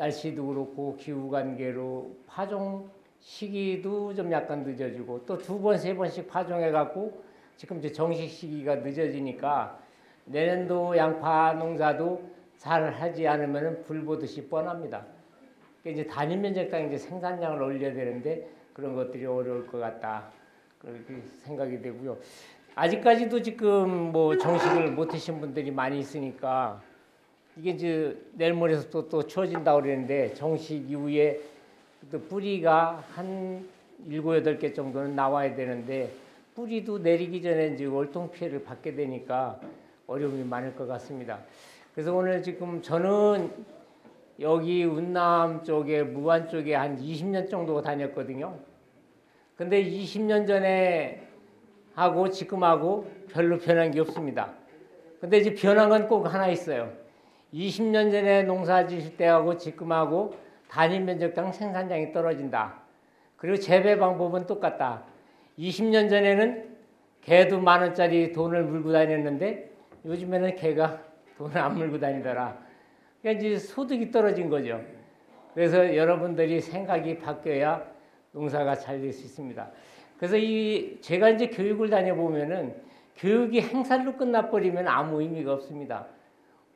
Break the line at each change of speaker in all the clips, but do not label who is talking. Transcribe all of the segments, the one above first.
날씨도 그렇고 기후 관계로 파종 시기도 좀 약간 늦어지고 또 두 번, 세 번씩 파종해갖고 지금 이제 정식 시기가 늦어지니까 내년도 양파 농사도 잘 하지 않으면 불 보듯이 뻔합니다. 이제 단위 면적당 이제 생산량을 올려야 되는데 그런 것들이 어려울 것 같다. 그렇게 생각이 되고요. 아직까지도 지금 뭐 정식을 못 하신 분들이 많이 있으니까 이게 이제 내일 모레서 또 추워진다고 그러는데 정식 이후에 또 뿌리가 한 7, 8개 정도는 나와야 되는데 뿌리도 내리기 전에 이제 월동 피해를 받게 되니까 어려움이 많을 것 같습니다. 그래서 오늘 지금 저는 여기 운남 쪽에 무안 쪽에 한 20년 정도 다녔거든요. 근데 20년 전에 하고 지금하고 별로 변한 게 없습니다. 근데 이제 변한 건 꼭 하나 있어요. 20년 전에 농사 지실 때하고 지금하고 단위 면적당 생산량이 떨어진다. 그리고 재배 방법은 똑같다. 20년 전에는 개도 10,000원짜리 돈을 물고 다녔는데 요즘에는 개가 돈을 안 물고 다니더라. 그러니까 이제 소득이 떨어진 거죠. 그래서 여러분들이 생각이 바뀌어야 농사가 잘 될 수 있습니다. 그래서 제가 이제 교육을 다녀보면은 교육이 행사로 끝나버리면 아무 의미가 없습니다.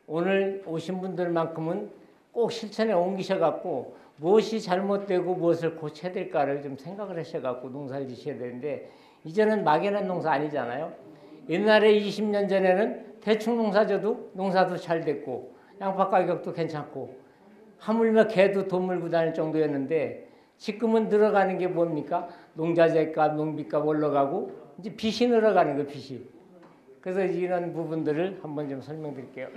오늘 오신 분들만큼은 꼭 실천에 옮기셔갖고 무엇이 잘못되고 무엇을 고쳐야 될까를 좀 생각을 하셔갖고 농사를 지셔야 되는데 이제는 막연한 농사 아니잖아요. 옛날에 20년 전에는 대충 농사 져도 농사도 잘 됐고 양파 가격도 괜찮고 하물며 개도 돈 물고 다닐 정도였는데 지금은 늘어가는 게 뭡니까? 농자재값, 농비값 올라가고 이제 빚이 늘어가는 거예요, 빚이. 그래서 이런 부분들을 한번 좀 설명드릴게요.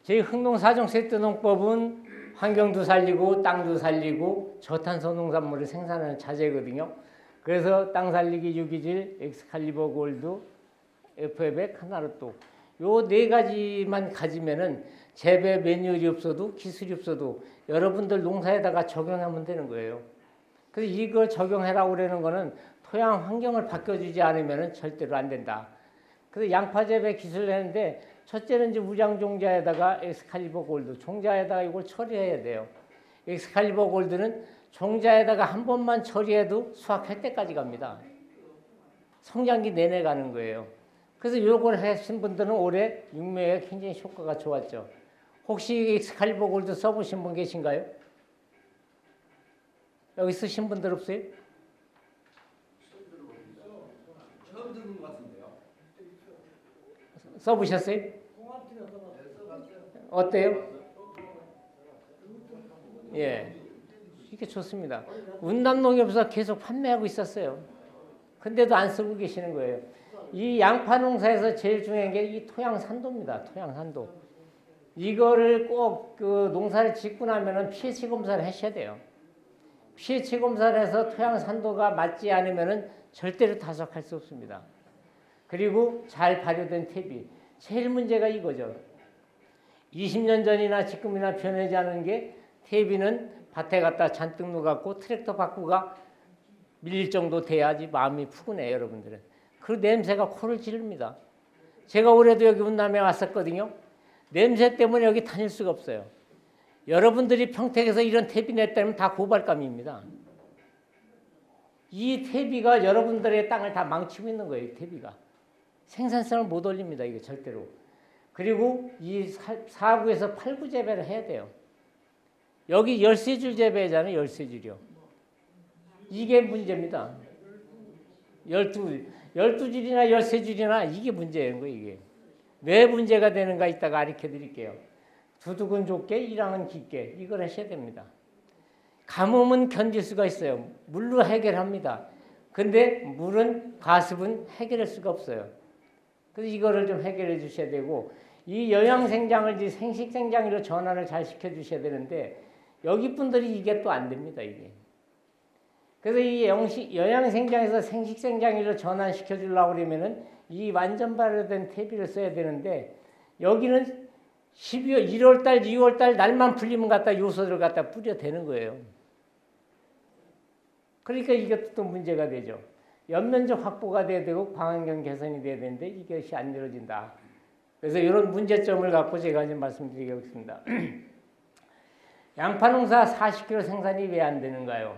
저희 흥농사종세트농법은 환경도 살리고 땅도 살리고 저탄소 농산물을 생산하는 자재거든요. 그래서 땅 살리기 유기질, 엑스칼리버 골드, FF액, 하나로또 요 네 가지만 가지면은 재배 매뉴얼이 없어도 기술이 없어도 여러분들 농사에다가 적용하면 되는 거예요. 그래서 이걸 적용해라고 그러는 거는 토양 환경을 바꿔주지 않으면 절대로 안 된다. 그래서 양파 재배 기술을 했는데 첫째는 이제 우량 종자에다가 엑스칼리버 골드, 종자에다가 이걸 처리해야 돼요. 엑스칼리버 골드는 종자에다가 한 번만 처리해도 수확할 때까지 갑니다. 성장기 내내 가는 거예요. 그래서 이걸 하신 분들은 올해 육묘에 굉장히 효과가 좋았죠. 혹시 엑스칼리버 골드 써보신 분 계신가요? 여기 쓰신 분들 없어요?
처음 듣는 것 같은데요.
써보셨어요? 어때요? 예, 이게 좋습니다. 운남농협에서 계속 판매하고 있었어요. 근데도 안 쓰고 계시는 거예요. 이 양파 농사에서 제일 중요한 게 이 토양 산도입니다. 토양 산도. 이거를 꼭 그 농사를 짓고 나면은 pH 검사를 하셔야 돼요. pH 검사를 해서 토양 산도가 맞지 않으면은 절대로 타석할 수 없습니다. 그리고 잘 발효된 퇴비. 제일 문제가 이거죠. 20년 전이나 지금이나 변하지 않은 게 퇴비는 밭에 갖다 잔뜩 놓고 트랙터 바꾸가 밀릴 정도 돼야지 마음이 푸근해요, 여러분들은. 그 냄새가 코를 찌릅니다. 제가 올해도 여기 운남에 왔었거든요. 냄새 때문에 여기 다닐 수가 없어요. 여러분들이 평택에서 이런 퇴비 냈다면 다 고발감입니다. 이 퇴비가 여러분들의 땅을 다 망치고 있는 거예요, 퇴비가. 생산성을 못 올립니다, 이게 절대로. 그리고 이 4구에서 8구 재배를 해야 돼요. 여기 13줄 재배잖아요, 13줄이요. 이게 문제입니다. 12줄이나 13줄이나 이게 문제인 거예요, 이게. 왜 문제가 되는가 이따가 가르쳐 드릴게요. 두둑은 좁게, 일항은 깊게. 이걸 하셔야 됩니다. 가뭄은 견딜 수가 있어요. 물로 해결합니다. 근데 물은, 가습은 해결할 수가 없어요. 그래서 이거를 좀 해결해 주셔야 되고, 이 영양생장을 이제 생식생장으로 전환을 잘 시켜주셔야 되는데, 여기 분들이 이게 또 안 됩니다, 이게. 그래서 이 영양생장에서 생식생장으로 전환시켜 주려고 그러면은 이 완전 발효된 퇴비를 써야 되는데, 여기는 12월, 1월달, 2월달 날만 풀리면 갖다 요소를 갖다 뿌려 대는 거예요. 그러니까 이게 또 문제가 되죠. 연면적 확보가 돼야 되고 광환경 개선이 돼야 되는데 이것이 안 이루어진다. 그래서 이런 문제점을 갖고 제가 이제 말씀드리겠습니다. 양파 농사 40kg 생산이 왜 안 되는가요?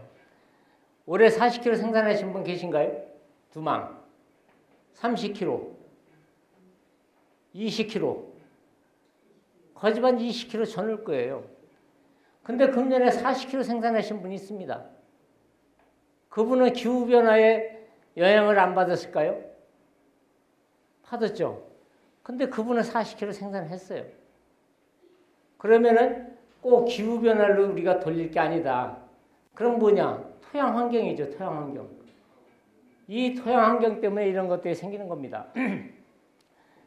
올해 40kg 생산하신 분 계신가요? 두망. 30kg. 20kg. 거지반 20kg 전을 거예요. 근데 금년에 40kg 생산하신 분이 있습니다. 그분은 기후변화에 영향을 안 받았을까요? 받았죠. 근데 그분은 40kg 생산했어요. 그러면은 꼭 기후변화를 우리가 돌릴 게 아니다. 그럼 뭐냐? 토양 환경이죠. 토양 환경. 이 토양 환경 때문에 이런 것들이 생기는 겁니다.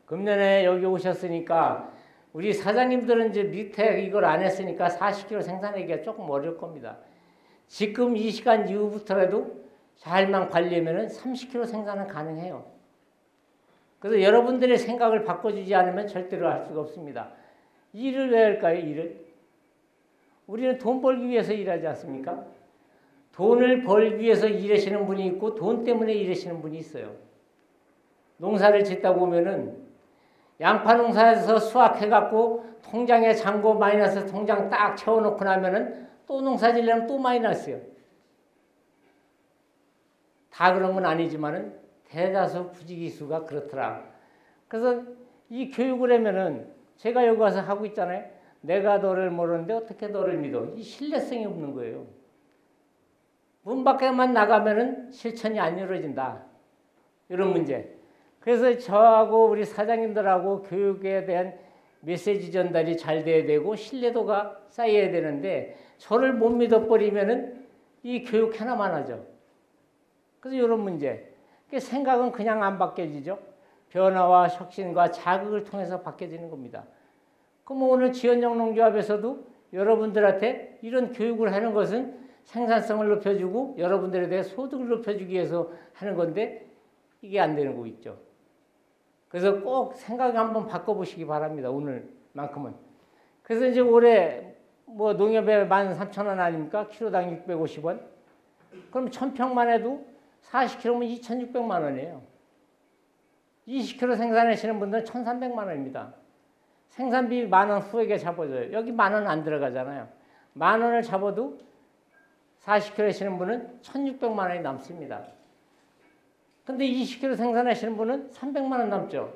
금년에 여기 오셨으니까 우리 사장님들은 이제 밑에 이걸 안 했으니까 40kg 생산하기가 조금 어려울 겁니다. 지금 이 시간 이후부터라도 잘만 관리하면 30kg 생산은 가능해요. 그래서 여러분들의 생각을 바꿔주지 않으면 절대로 할 수가 없습니다. 일을 왜 할까요? 일을? 우리는 돈 벌기 위해서 일하지 않습니까? 돈을 벌기 위해서 일하시는 분이 있고 돈 때문에 일하시는 분이 있어요. 농사를 짓다 보면은 양파 농사에서 수확해갖고 통장에 잔고 마이너스 통장 딱 채워놓고 나면은 또 농사 지려면 또 마이너스요. 다 그런 건 아니지만은 대다수 부지기수가 그렇더라. 그래서 이 교육을 하면은 제가 여기 와서 하고 있잖아요. 내가 너를 모르는데 어떻게 너를 믿어? 이 신뢰성이 없는 거예요. 문 밖에만 나가면은 실천이 안 이루어진다. 이런 문제. 그래서 저하고 우리 사장님들하고 교육에 대한 메시지 전달이 잘 돼야 되고 신뢰도가 쌓여야 되는데 저를 못 믿어버리면은 이 교육 하나만 하죠. 그래서 이런 문제. 생각은 그냥 안 바뀌어지죠. 변화와 혁신과 자극을 통해서 바뀌어지는 겁니다. 그럼 오늘 지원형 농조합에서도 여러분들한테 이런 교육을 하는 것은 생산성을 높여주고 여러분들에 대해 소득을 높여주기 위해서 하는 건데 이게 안 되는 거 있죠. 그래서 꼭 생각 한번 바꿔보시기 바랍니다. 오늘만큼은. 그래서 이제 올해 뭐 농협에 13,000원 아닙니까? 키로당 650원. 그럼 1000평만 해도 40kg면 2,600만 원이에요. 20kg 생산하시는 분들은 1,300만 원입니다. 생산비 10,000원 후액에 잡아줘요. 여기 10,000원 안 들어가잖아요. 10,000원을 잡아도 40kg 하시는 분은 1,600만 원이 남습니다. 근데 20kg 생산하시는 분은 300만 원 남죠.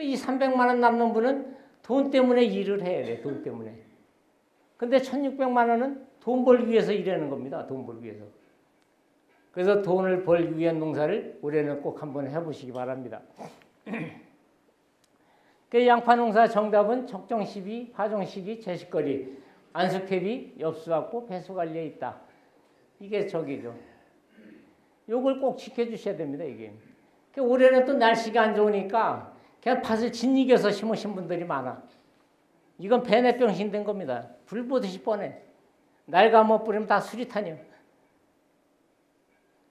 이 300만 원 남는 분은 돈 때문에 일을 해야 돼. 돈 때문에. 근데 1,600만 원은 돈 벌기 위해서 일하는 겁니다. 돈 벌기 위해서. 그래서 돈을 벌기 위한 농사를 올해는 꼭 한번 해보시기 바랍니다. 그 양파 농사 정답은 적정 시기, 파종 시기, 제식거리, 안수 퇴비, 엽수 확보, 배수 관리에 있다. 이게 저기죠. 요걸 꼭 지켜주셔야 됩니다. 이게. 올해는 또 날씨가 안 좋으니까 그냥 밭을 짓이겨서 심으신 분들이 많아. 이건 배내병신 된 겁니다. 불 보듯이 뻔해. 날감 뿌리면 다 수리탄이요.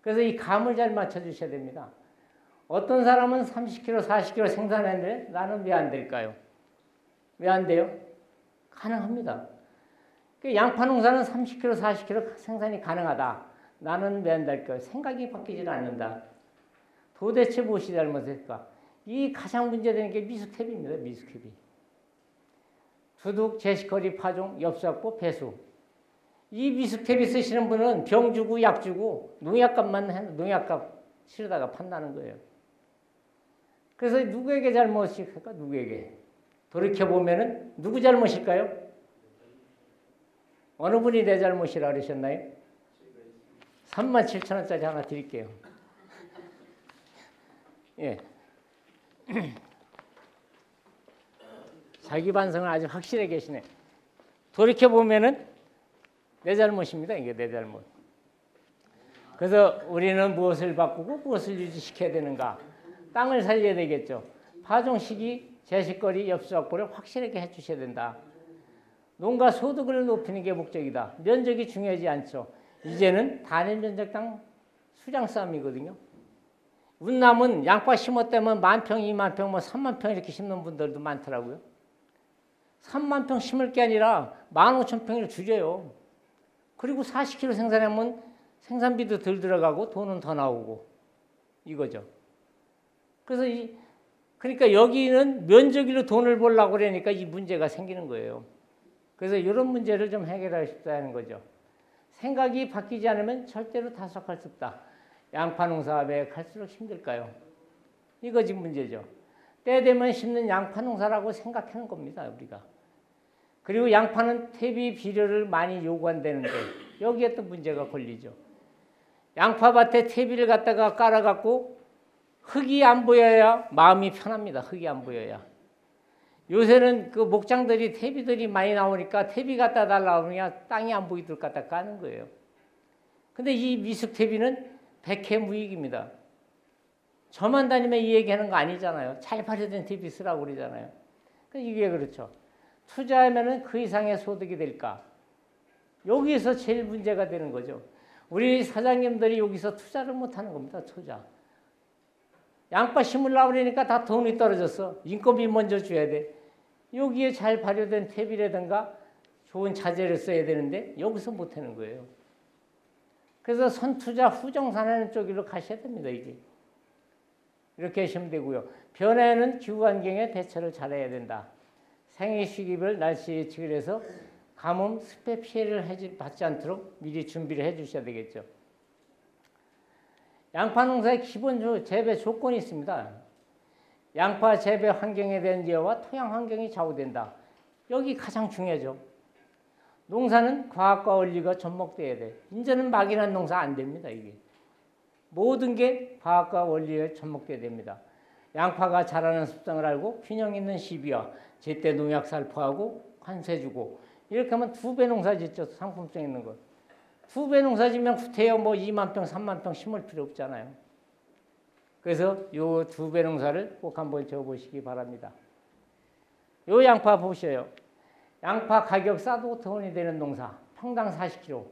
그래서 이 감을 잘 맞춰주셔야 됩니다. 어떤 사람은 30kg, 40kg 생산했는데 나는 왜 안 될까요? 왜 안 돼요? 가능합니다. 양파 농사는 30kg, 40kg 생산이 가능하다. 나는 왜 안 될까요? 생각이 바뀌질 않는다. 도대체 무엇이 잘못했을까? 이 가장 문제되는 게 미숙탭입니다. 미숙탭이. 두둑, 제식거리, 파종, 엽수확보, 배수. 이 미숙탭이 쓰시는 분은 병 주고 약 주고 농약값 치르다가 판다는 거예요. 그래서 누구에게 잘못일까? 누구에게? 돌이켜보면은 누구 잘못일까요? 어느 분이 내 잘못이라 그러셨나요? 37,000원짜리 하나 드릴게요. 예. 자기 반성을 아주 확실해 계시네. 돌이켜보면은 내 잘못입니다. 이게 내 잘못. 그래서 우리는 무엇을 바꾸고 무엇을 유지시켜야 되는가? 땅을 살려야 되겠죠. 파종 시기, 제식거리, 엽수 확보를 확실하게 해주셔야 된다. 농가 소득을 높이는 게 목적이다. 면적이 중요하지 않죠. 이제는 단일 면적당 수량 싸움이거든요. 운남은 양파 심었다면 10,000평, 20,000평, 30,000평 이렇게 심는 분들도 많더라고요. 30,000평 심을 게 아니라 15,000평을 줄여요. 그리고 40kg 생산하면 생산비도 덜 들어가고 돈은 더 나오고 이거죠. 그래서 그러니까 여기는 면적으로 돈을 벌려고 그러니까 이 문제가 생기는 거예요. 그래서 그래서 이런 문제를 좀 해결하고 싶다는 거죠. 생각이 바뀌지 않으면 절대로 다속할 수 없다. 양파 농사 왜 갈수록 힘들까요? 이거 지금 문제죠. 때 되면 심는 양파 농사라고 생각하는 겁니다, 우리가. 그리고 양파는 퇴비 비료를 많이 요구한다는데 여기에 또 문제가 걸리죠. 양파밭에 퇴비를 갖다가 깔아갖고 흙이 안 보여야 마음이 편합니다. 흙이 안 보여야. 요새는 그 목장들이 퇴비들이 많이 나오니까 퇴비 갖다 달라고 그러냐 땅이 안 보이도록 갖다 까는 거예요. 근데 이 미숙 퇴비는 백해무익입니다. 저만 다니면 이 얘기하는 거 아니잖아요. 잘 발효된 퇴비 쓰라고 그러잖아요. 이게 그렇죠. 투자하면은 그 이상의 소득이 될까? 여기에서 제일 문제가 되는 거죠. 우리 사장님들이 여기서 투자를 못하는 겁니다. 투자. 양파 심으려고 그러니까 다 돈이 떨어졌어. 인건비 먼저 줘야 돼. 여기에 잘 발효된 퇴비라든가 좋은 자재를 써야 되는데 여기서 못하는 거예요. 그래서 선투자 후정산하는 쪽으로 가셔야 됩니다. 이게. 이렇게 하시면 되고요. 변화에는 기후환경에 대처를 잘해야 된다. 생애 시기별 날씨 예측을 해서 가뭄, 습해 피해를 받지 않도록 미리 준비를 해 주셔야 되겠죠. 양파 농사의 기본 재배 조건이 있습니다. 양파 재배 환경에 대한 이해와 토양 환경이 좌우된다. 여기 가장 중요하죠. 농사는 과학과 원리가 접목돼야 돼. 이제는 막연한 농사 안 됩니다. 이게 모든 게 과학과 원리에 접목돼야 됩니다. 양파가 자라는 습성을 알고 균형 있는 시비와 제때 농약 살포하고 관세주고 이렇게 하면 2배 농사 짓죠. 상품성 있는 거. 2배 농사 지면 구태여 뭐 2만 평, 3만 평 심을 필요 없잖아요. 그래서 요 2배 농사를 꼭 한번 지어보시기 바랍니다. 요 양파 보셔요. 양파 가격 싸도 돈이 되는 농사. 평당 40kg.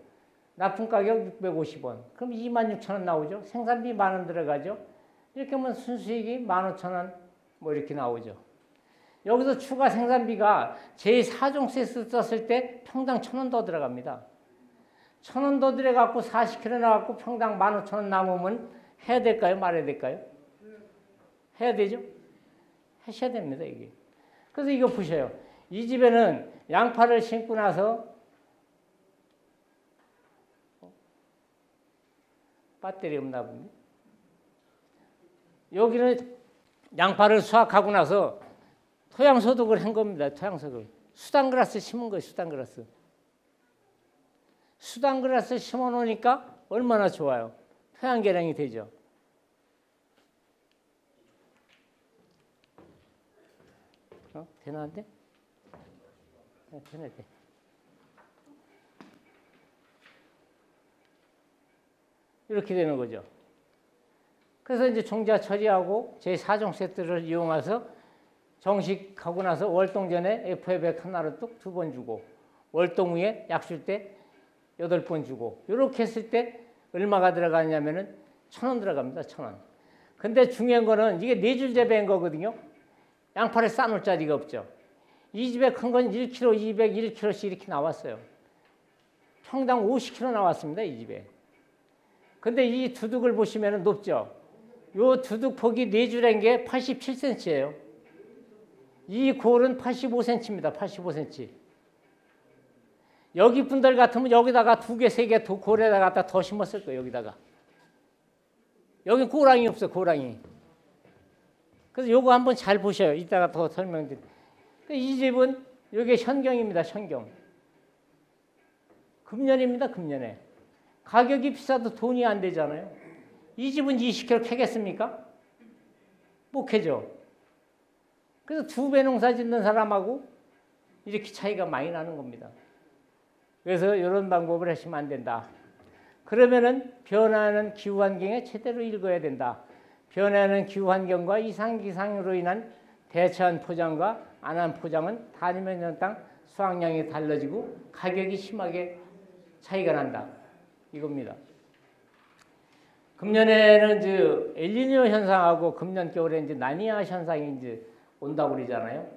납품 가격 650원. 그럼 26,000원 나오죠. 생산비 10,000원 들어가죠. 이렇게 하면 순수익이 15,000원 뭐 이렇게 나오죠. 여기서 추가 생산비가 제4종 세스 썼을 때 평당 1,000원 더 들어갑니다. 1,000원 더 들어갖고 40kg 나갖고 평당 15,000원 남으면 해야 될까요? 말아야 될까요? 해야 되죠? 하셔야 됩니다, 이게. 그래서 이거 보셔요. 이 집에는 양파를 심고 나서 배터리 없나 본데. 여기는 양파를 수확하고 나서 토양 소독을 한 겁니다. 토양 소독. 수단그라스 심은 거예요. 수단그라스. 수단그라스 심어 놓으니까 얼마나 좋아요. 토양 개량이 되죠. 되나 안 돼? 되네, 돼. 이렇게 되는 거죠. 그래서 이제 종자 처리하고 제4종 세트를 이용해서 정식하고 나서 월동 전에 FA100 하나로 뚝 2번 주고 월동 후에 약 줄 때 8번 주고 이렇게 했을 때 얼마가 들어가냐면은 1,000원 들어갑니다. 1,000원. 근데 중요한 거는 이게 4줄 재배한 거거든요. 양파를 싸놓을 자리가 없죠. 이 집에 큰 건 1kg, 200, 1kg씩 이렇게 나왔어요. 평당 50kg 나왔습니다. 이 집에. 근데 이 두둑을 보시면 높죠. 요 두둑 폭이 4줄인 게 87cm예요. 이 골은 85cm입니다. 85cm. 여기 분들 같으면 여기다가 2개, 3개 골에다가 갖다 더 심었을 거예요. 여기다가. 여기 고랑이 없어. 고랑이. 그래서 요거 한번 잘 보셔요. 이따가 더 설명드릴게요. 이 집은 이게 현경입니다. 현경. 금년입니다. 금년에. 가격이 비싸도 돈이 안 되잖아요. 이 집은 20kg 캐겠습니까? 못 캐죠. 그래서 2배 농사 짓는 사람하고 이렇게 차이가 많이 나는 겁니다. 그래서 이런 방법을 하시면 안 된다. 그러면은 변화하는 기후환경에 제대로 읽어야 된다. 변화하는 기후환경과 이상기상으로 인한 대처한 포장과 안 한 포장은 단위 몇 년당 수확량이 달라지고 가격이 심하게 차이가 난다. 이겁니다. 금년에는 이제 엘니뇨 현상하고 금년 겨울에 이제 라니냐 현상이 이제 온다고 그러잖아요.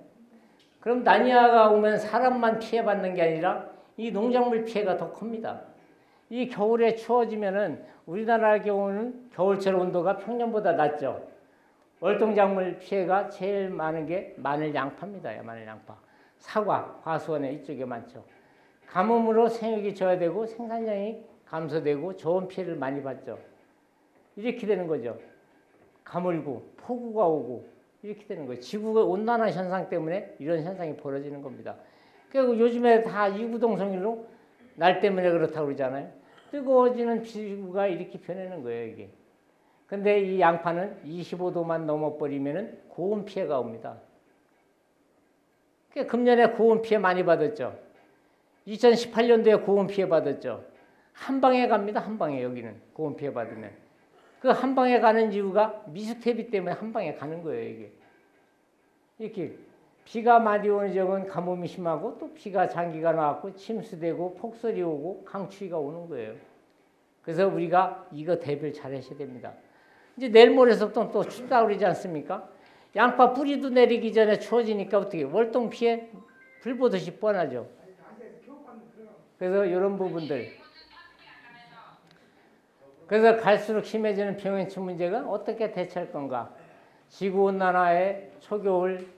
그럼 라니냐가 오면 사람만 피해받는 게 아니라 이 농작물 피해가 더 큽니다. 이 겨울에 추워지면은 우리나라 경우는 겨울철 온도가 평년보다 낮죠. 월동작물 피해가 제일 많은 게 마늘 양파입니다. 마늘 양파. 사과, 과수원에 이쪽에 많죠. 가뭄으로 생육이 저하되고 생산량이 감소되고 좋은 피해를 많이 받죠. 이렇게 되는 거죠. 가물고 폭우가 오고 이렇게 되는 거예요. 지구가 온난화 현상 때문에 이런 현상이 벌어지는 겁니다. 그리고 요즘에 다 이구동성일로 날 때문에 그렇다고 그러잖아요. 뜨거워지는 지구가 이렇게 변하는 거예요, 이게. 근데 이 양파는 25도만 넘어버리면은 고온 피해가 옵니다. 금년에 고온 피해 많이 받았죠. 2018년도에 고온 피해 받았죠. 한 방에 갑니다. 한 방에 여기는 고온 피해 받으면. 그 한 방에 가는 이유가 미스테비 때문에 한 방에 가는 거예요. 이게. 이렇게 비가 많이 오는 지역은 가뭄이 심하고 또 비가 장기간 와갖고 침수되고 폭설이 오고 강추위가 오는 거예요. 그래서 우리가 이거 대비를 잘 하셔야 됩니다. 이제 내일 모레서부터 또 춥다고 그러지 않습니까? 양파 뿌리도 내리기 전에 추워지니까 어떻게 월동 피해 불 보듯이 뻔하죠. 그래서 이런 부분들. 그래서 갈수록 심해지는 병해충 문제가 어떻게 대처할 건가? 지구온난화에 초겨울,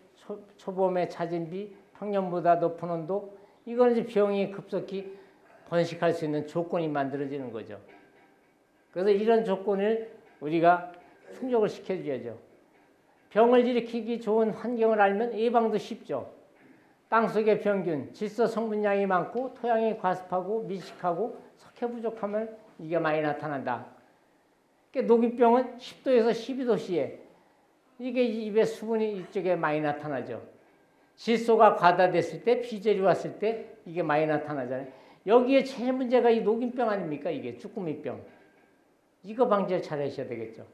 초봄에 잦은 비, 평년보다 높은 온도, 이건 이제 병이 급속히 번식할 수 있는 조건이 만들어지는 거죠. 그래서 이런 조건을 우리가 충족을 시켜줘야죠. 병을 일으키기 좋은 환경을 알면 예방도 쉽죠. 땅속의 병균, 질소 성분량이 많고 토양이 과습하고 밀식하고 석회 부족하면 이게 많이 나타난다. 그러니까 녹이병은 10도에서 12도씨에 이게 입에 수분이 이쪽에 많이 나타나죠. 질소가 과다됐을 때, 비절이 왔을 때 이게 많이 나타나잖아요. 여기에 제일 문제가 이 녹인병 아닙니까? 이게 쭈꾸미병. 이거 방지를 잘 하셔야 되겠죠.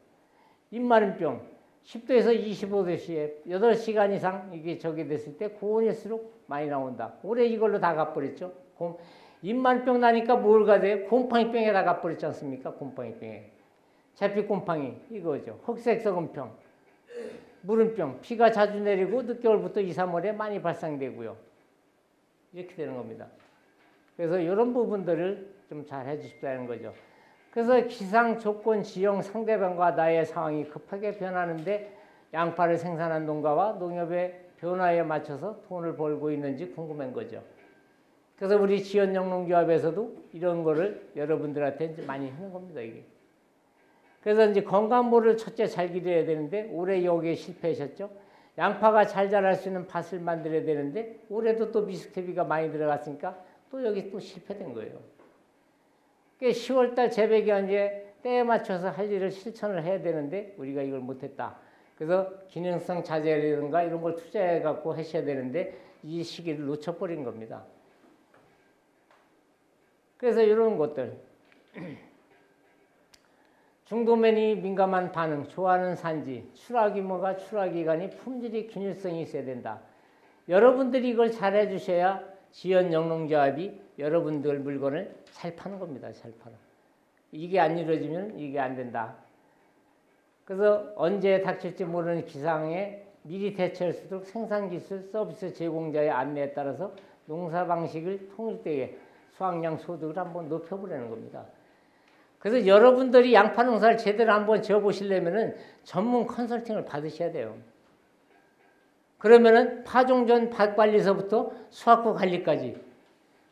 입마른병 10도에서 25도씨에 8시간 이상 이게 저기 됐을 때 고온일수록 많이 나온다. 올해 이걸로 다 가버렸죠. 입마른병 나니까 뭘 가돼요? 곰팡이병에 다 가버렸지 않습니까? 곰팡이병에. 재피곰팡이 이거죠. 흑색석은병, 무름병, 비가 자주 내리고 늦겨울부터 2, 3월에 많이 발생되고요. 이렇게 되는 겁니다. 그래서 이런 부분들을 좀 잘 해주십사는 거죠. 그래서 기상 조건 지형 상대방과 나의 상황이 급하게 변하는데 양파를 생산한 농가와 농협의 변화에 맞춰서 돈을 벌고 있는지 궁금한 거죠. 그래서 우리 지연영농조합에서도 이런 거를 여러분들한테 이제 많이 하는 겁니다, 이게. 그래서 이제 건강보를 첫째 잘 기르어야 되는데 올해 여기에 실패하셨죠. 양파가 잘 자랄 수 있는 밭을 만들어야 되는데 올해도 또 미스테비가 많이 들어갔으니까 또 여기 또 실패된 거예요. 10월달 재배기한제 때에 맞춰서 할 일을 실천을 해야 되는데 우리가 이걸 못했다. 그래서 기능성 자재라든가 이런 걸 투자해갖고 하셔야 되는데 이 시기를 놓쳐버린 겁니다. 그래서 이런 것들. 중도면이 민감한 반응, 좋아하는 산지, 출하규모가 출하기간이 품질이 균일성이 있어야 된다. 여러분들이 이걸 잘 해주셔야 지연영농조합이 여러분들 물건을 잘 파는 겁니다. 잘 팔아. 이게 안 이루어지면 이게 안 된다. 그래서 언제 닥칠지 모르는 기상에 미리 대처할 수 있도록 생산기술 서비스 제공자의 안내에 따라서 농사 방식을 통일되게 수확량 소득을 한번 높여보려는 겁니다. 그래서 여러분들이 양파 농사를 제대로 한번 지어보시려면은 전문 컨설팅을 받으셔야 돼요. 그러면은 파종 전 밭 관리서부터 수확 후 관리까지.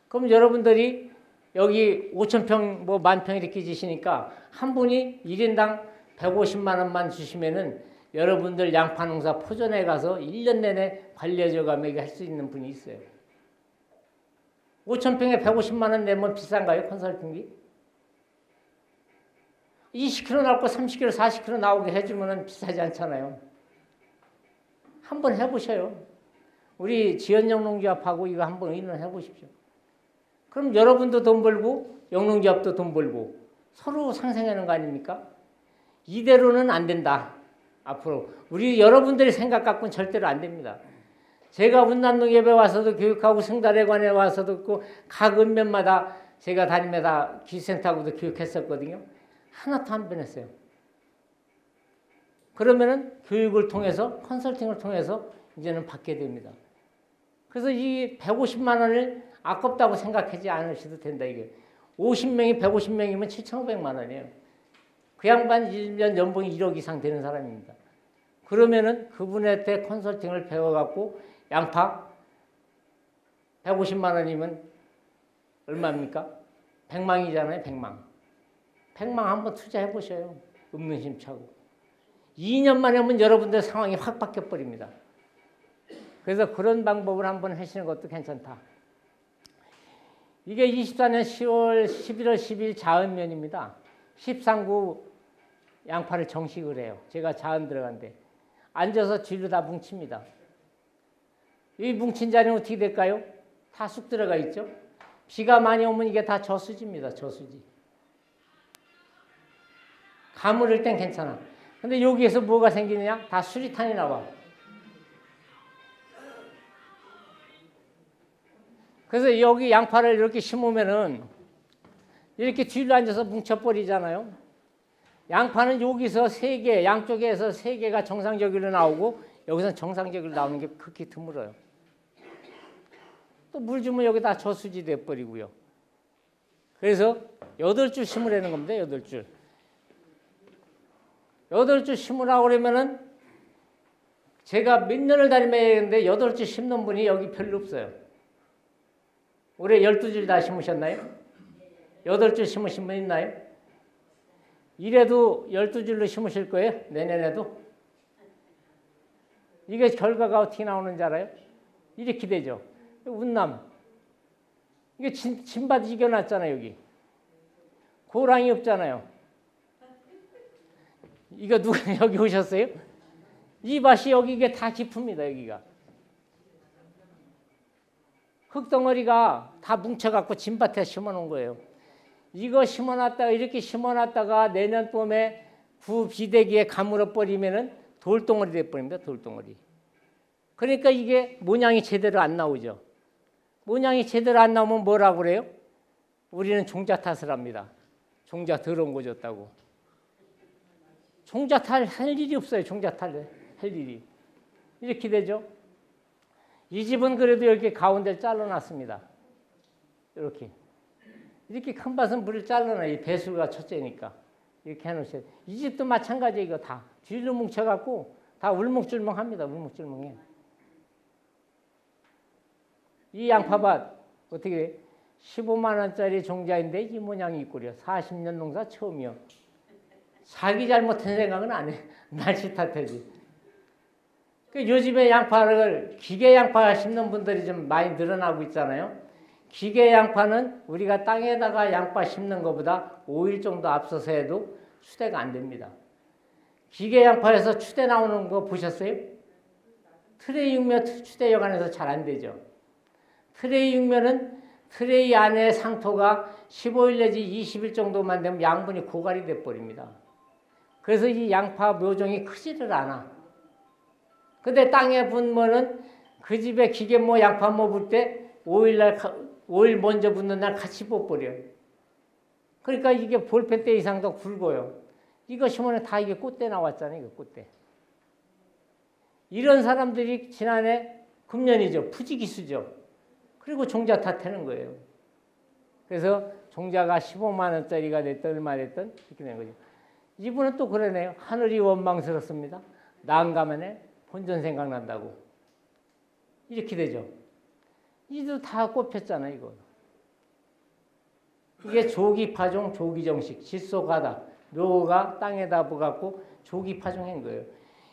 그럼 여러분들이 여기 5,000평, 뭐 10,000평 이렇게 지시니까 한 분이 1인당 150만 원만 주시면은 여러분들 양파 농사 포전에 가서 1년 내내 관리해줘가며 할 수 있는 분이 있어요. 5,000평에 150만 원 내면 비싼가요? 컨설팅비? 20kg 나올 거 30kg, 40kg 나오게 해주면 비싸지 않잖아요. 한번 해보셔요. 우리 지연영농조합하고 이거 한번 의논해 보십시오. 그럼 여러분도 돈 벌고 영농조합도 돈 벌고 서로 상생하는 거 아닙니까? 이대로는 안 된다. 앞으로 우리 여러분들의 생각 갖고는 절대로 안 됩니다. 제가 운남농협에 와서도 교육하고 승달회관에 와서도 있고 각 읍면마다 제가 다니면서 기센터하고도 교육했었거든요. 하나도 안 변했어요. 그러면은 교육을 통해서 컨설팅을 통해서 이제는 받게 됩니다. 그래서 이 150만 원을 아깝다고 생각하지 않으셔도 된다. 이게 50명이 150명이면 7,500만 원이에요. 그 양반 1년 연봉이 1억 이상 되는 사람입니다. 그러면은 그분한테 컨설팅을 배워갖고 양파 150만 원이면 얼마입니까? 100망이잖아요. 100망. 100망 한번 투자해 보셔요. 없는 심차고. 2년만 하면 여러분들 상황이 확 바뀌어 버립니다. 그래서 그런 방법을 한번 하시는 것도 괜찮다. 이게 24년 10월, 11월 10일 자은면입니다. 13구 양파를 정식을 해요. 제가 자은 들어간데 앉아서 뒤로 다 뭉칩니다. 이 뭉친 자리는 어떻게 될까요? 다 쑥 들어가 있죠. 비가 많이 오면 이게 다 저수지입니다. 저수지. 가물을 땐 괜찮아. 근데 여기에서 뭐가 생기느냐? 다 수리탄이 나와. 그래서 여기 양파를 이렇게 심으면은 이렇게 뒤로 앉아서 뭉쳐버리잖아요. 양파는 여기서 3개, 양쪽에서 3개가 정상적으로 나오고 여기서 정상적으로 나오는 게 극히 드물어요. 또 물 주면 여기다 저수지 돼버리고요. 그래서 8줄 심으라는 겁니다. 8줄. 8줄 심으라고 그러면은 제가 몇 년을 다니면서 8줄 심는 분이 여기 별로 없어요. 올해 12줄 다 심으셨나요? 8줄 심으신 분 있나요? 이래도 12줄로 심으실 거예요? 내년에도? 이게 결과가 어떻게 나오는지 알아요? 이렇게 되죠. 운남. 이게 진밭 이겨놨잖아요, 여기. 고랑이 없잖아요. 이거 누가 여기 오셨어요? 이 밭이 여기 이게 다 깊습니다, 여기가. 흙덩어리가 다 뭉쳐갖고 진밭에 심어놓은 거예요. 이거 심어놨다가 이렇게 심어놨다가 내년 봄에 구 비대기에 가물어 버리면은 돌덩어리 돼버립니다. 돌덩어리. 그러니까 이게 모양이 제대로 안 나오죠. 모양이 제대로 안 나오면 뭐라고 그래요? 우리는 종자 탓을 합니다. 종자 더러운 거 줬다고. 종자 탓 할 일이 없어요. 종자 탓 할 일이. 이렇게 되죠. 이 집은 그래도 이렇게 가운데 잘라놨습니다. 이렇게. 이렇게 큰 밭은 물을 잘라놔. 이 배수가 첫째니까. 이렇게 해놓으셔야 돼. 이 집도 마찬가지예요. 이거 다. 뒤로 뭉쳐갖고 다 울뭉줄뭉합니다. 울뭉줄뭉해. 이 양파밭 어떻게 돼? 15만 원짜리 종자인데 이 모양이 있구려. 40년 농사 처음이요. 자기 잘못한 생각은 안 해. 날씨 탓하지. 요즘에 양파를 기계 양파 심는 분들이 좀 많이 늘어나고 있잖아요. 기계 양파는 우리가 땅에다가 양파 심는 것보다 5일 정도 앞서서 해도 추대가 안 됩니다. 기계 양파에서 추대 나오는 거 보셨어요? 트레이 육면 추대 여간에서 잘 안 되죠. 트레이 육면은 트레이 안에 상토가 15일 내지 20일 정도만 되면 양분이 고갈이 돼버립니다. 그래서 이 양파 묘종이 크지를 않아. 근데 땅에 붙으면은 그 집에 기계 뭐 양파 뭐 불 때 5일 먼저 붙는 날 같이 뽑버려요. 그러니까 이게 볼펜 때 이상도 굵어요. 이거 심으면 다 이게 꽃대 나왔잖아요. 이거 꽃대. 이런 사람들이 지난해 금년이죠. 푸지기수죠. 그리고 종자 탓하는 거예요. 그래서 종자가 15만 원짜리가 됐든 얼마 됐든 이렇게 된 거죠. 이분은 또 그러네요. 하늘이 원망스럽습니다. 난감하네. 본전 생각난다고. 이렇게 되죠. 이도 다 꼽혔잖아요, 이거. 이게 조기파종, 조기정식, 질소가다. 묘가 땅에다 부어갖고 조기파종한 거예요.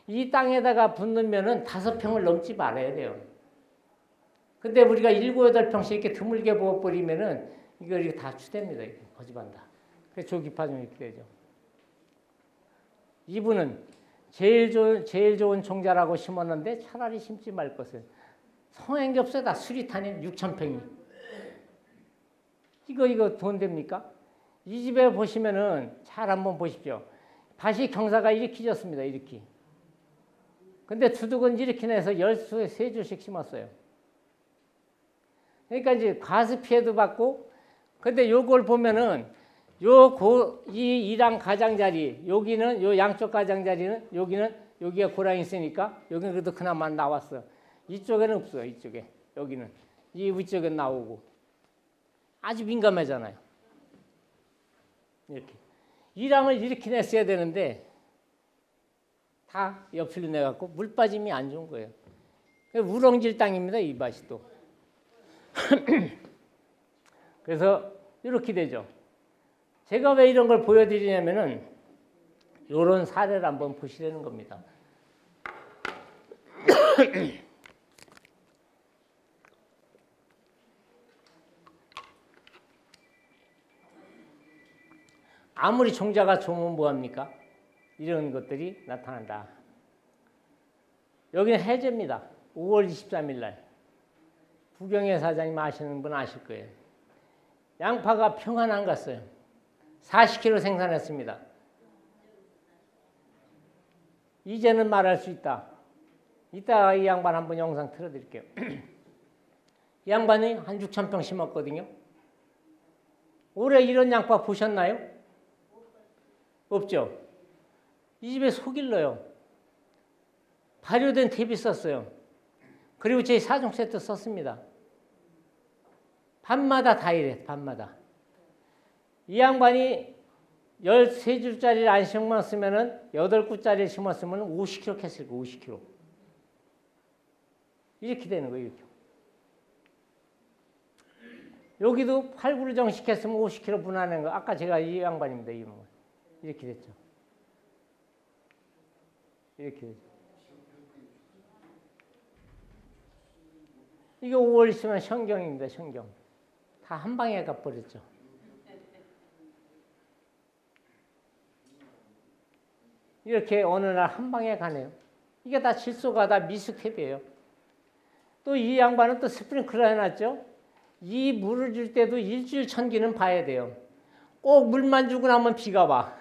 이 땅에다가 붓는면은 5평을 넘지 말아야 돼요. 근데 우리가 7, 8평씩 이렇게 드물게 부어버리면은 이거 이렇게 다 추됩니다. 이렇게 거집한다. 그래서 조기파종이 이렇게 되죠. 이분은 제일 좋은 종자라고 심었는데 차라리 심지 말 것을. 성행겹새다 수리탄이 6,000평이. 이거 돈 됩니까? 이 집에 보시면은 잘 한번 보십시오. 밭이 경사가 이렇게 졌습니다. 이렇게. 근데 두둑은 이렇게 내서 13줄씩 심었어요. 그러니까 이제 과습 피해도 받고, 근데 요걸 보면은 이 이랑 가장자리, 여기는 요 양쪽 가장자리는 여기가 고랑이 있으니까 여기는 그래도 그나마 나왔어. 이쪽에는 없어요. 이쪽에. 여기는. 이 위쪽에 나오고. 아주 민감하잖아요. 이렇게. 이랑을 이렇게 냈어야 되는데 다 옆으로 내갖고 물 빠짐이 안 좋은 거예요. 우렁질 땅입니다. 이 밭이 또. 그래서 이렇게 되죠. 제가 왜 이런 걸 보여드리냐면은 이런 사례를 한번 보시라는 겁니다. 아무리 종자가 좋으면 뭐합니까? 이런 것들이 나타난다. 여기는 해제입니다. 5월 23일 날. 부경회 사장님 아시는 분 아실 거예요. 양파가 평안 안 갔어요. 40kg 생산했습니다. 이제는 말할 수 있다. 이따 이 양반 한번 영상 틀어드릴게요. 이 양반이 한 6,000평 심었거든요. 올해 이런 양파 보셨나요? 없죠? 이 집에 속일 넣어요. 발효된 대비 썼어요. 그리고 제 4종 세트 썼습니다. 밤마다 다 이래, 밤마다. 이 양반이 13줄짜리를 안 심었으면은 8구짜리를 심었으면 50kg 했을 거예요, 50kg. 이렇게 되는 거예요, 이렇게. 여기도 8구를 정식했으면 50kg 분하는 거. 아까 제가 이 양반입니다, 이 양반. 이렇게 됐죠. 이렇게 됐죠. 이게 5월 있으면 현경입니다, 현경. 다 한 방에 가버렸죠. 이렇게 어느 날 한 방에 가네요. 이게 다 질소가 다 미숙탭이에요. 또 이 양반은 또 스프링클러 해놨죠. 이 물을 줄 때도 일주일 천기는 봐야 돼요. 꼭 물만 주고 나면 비가 와.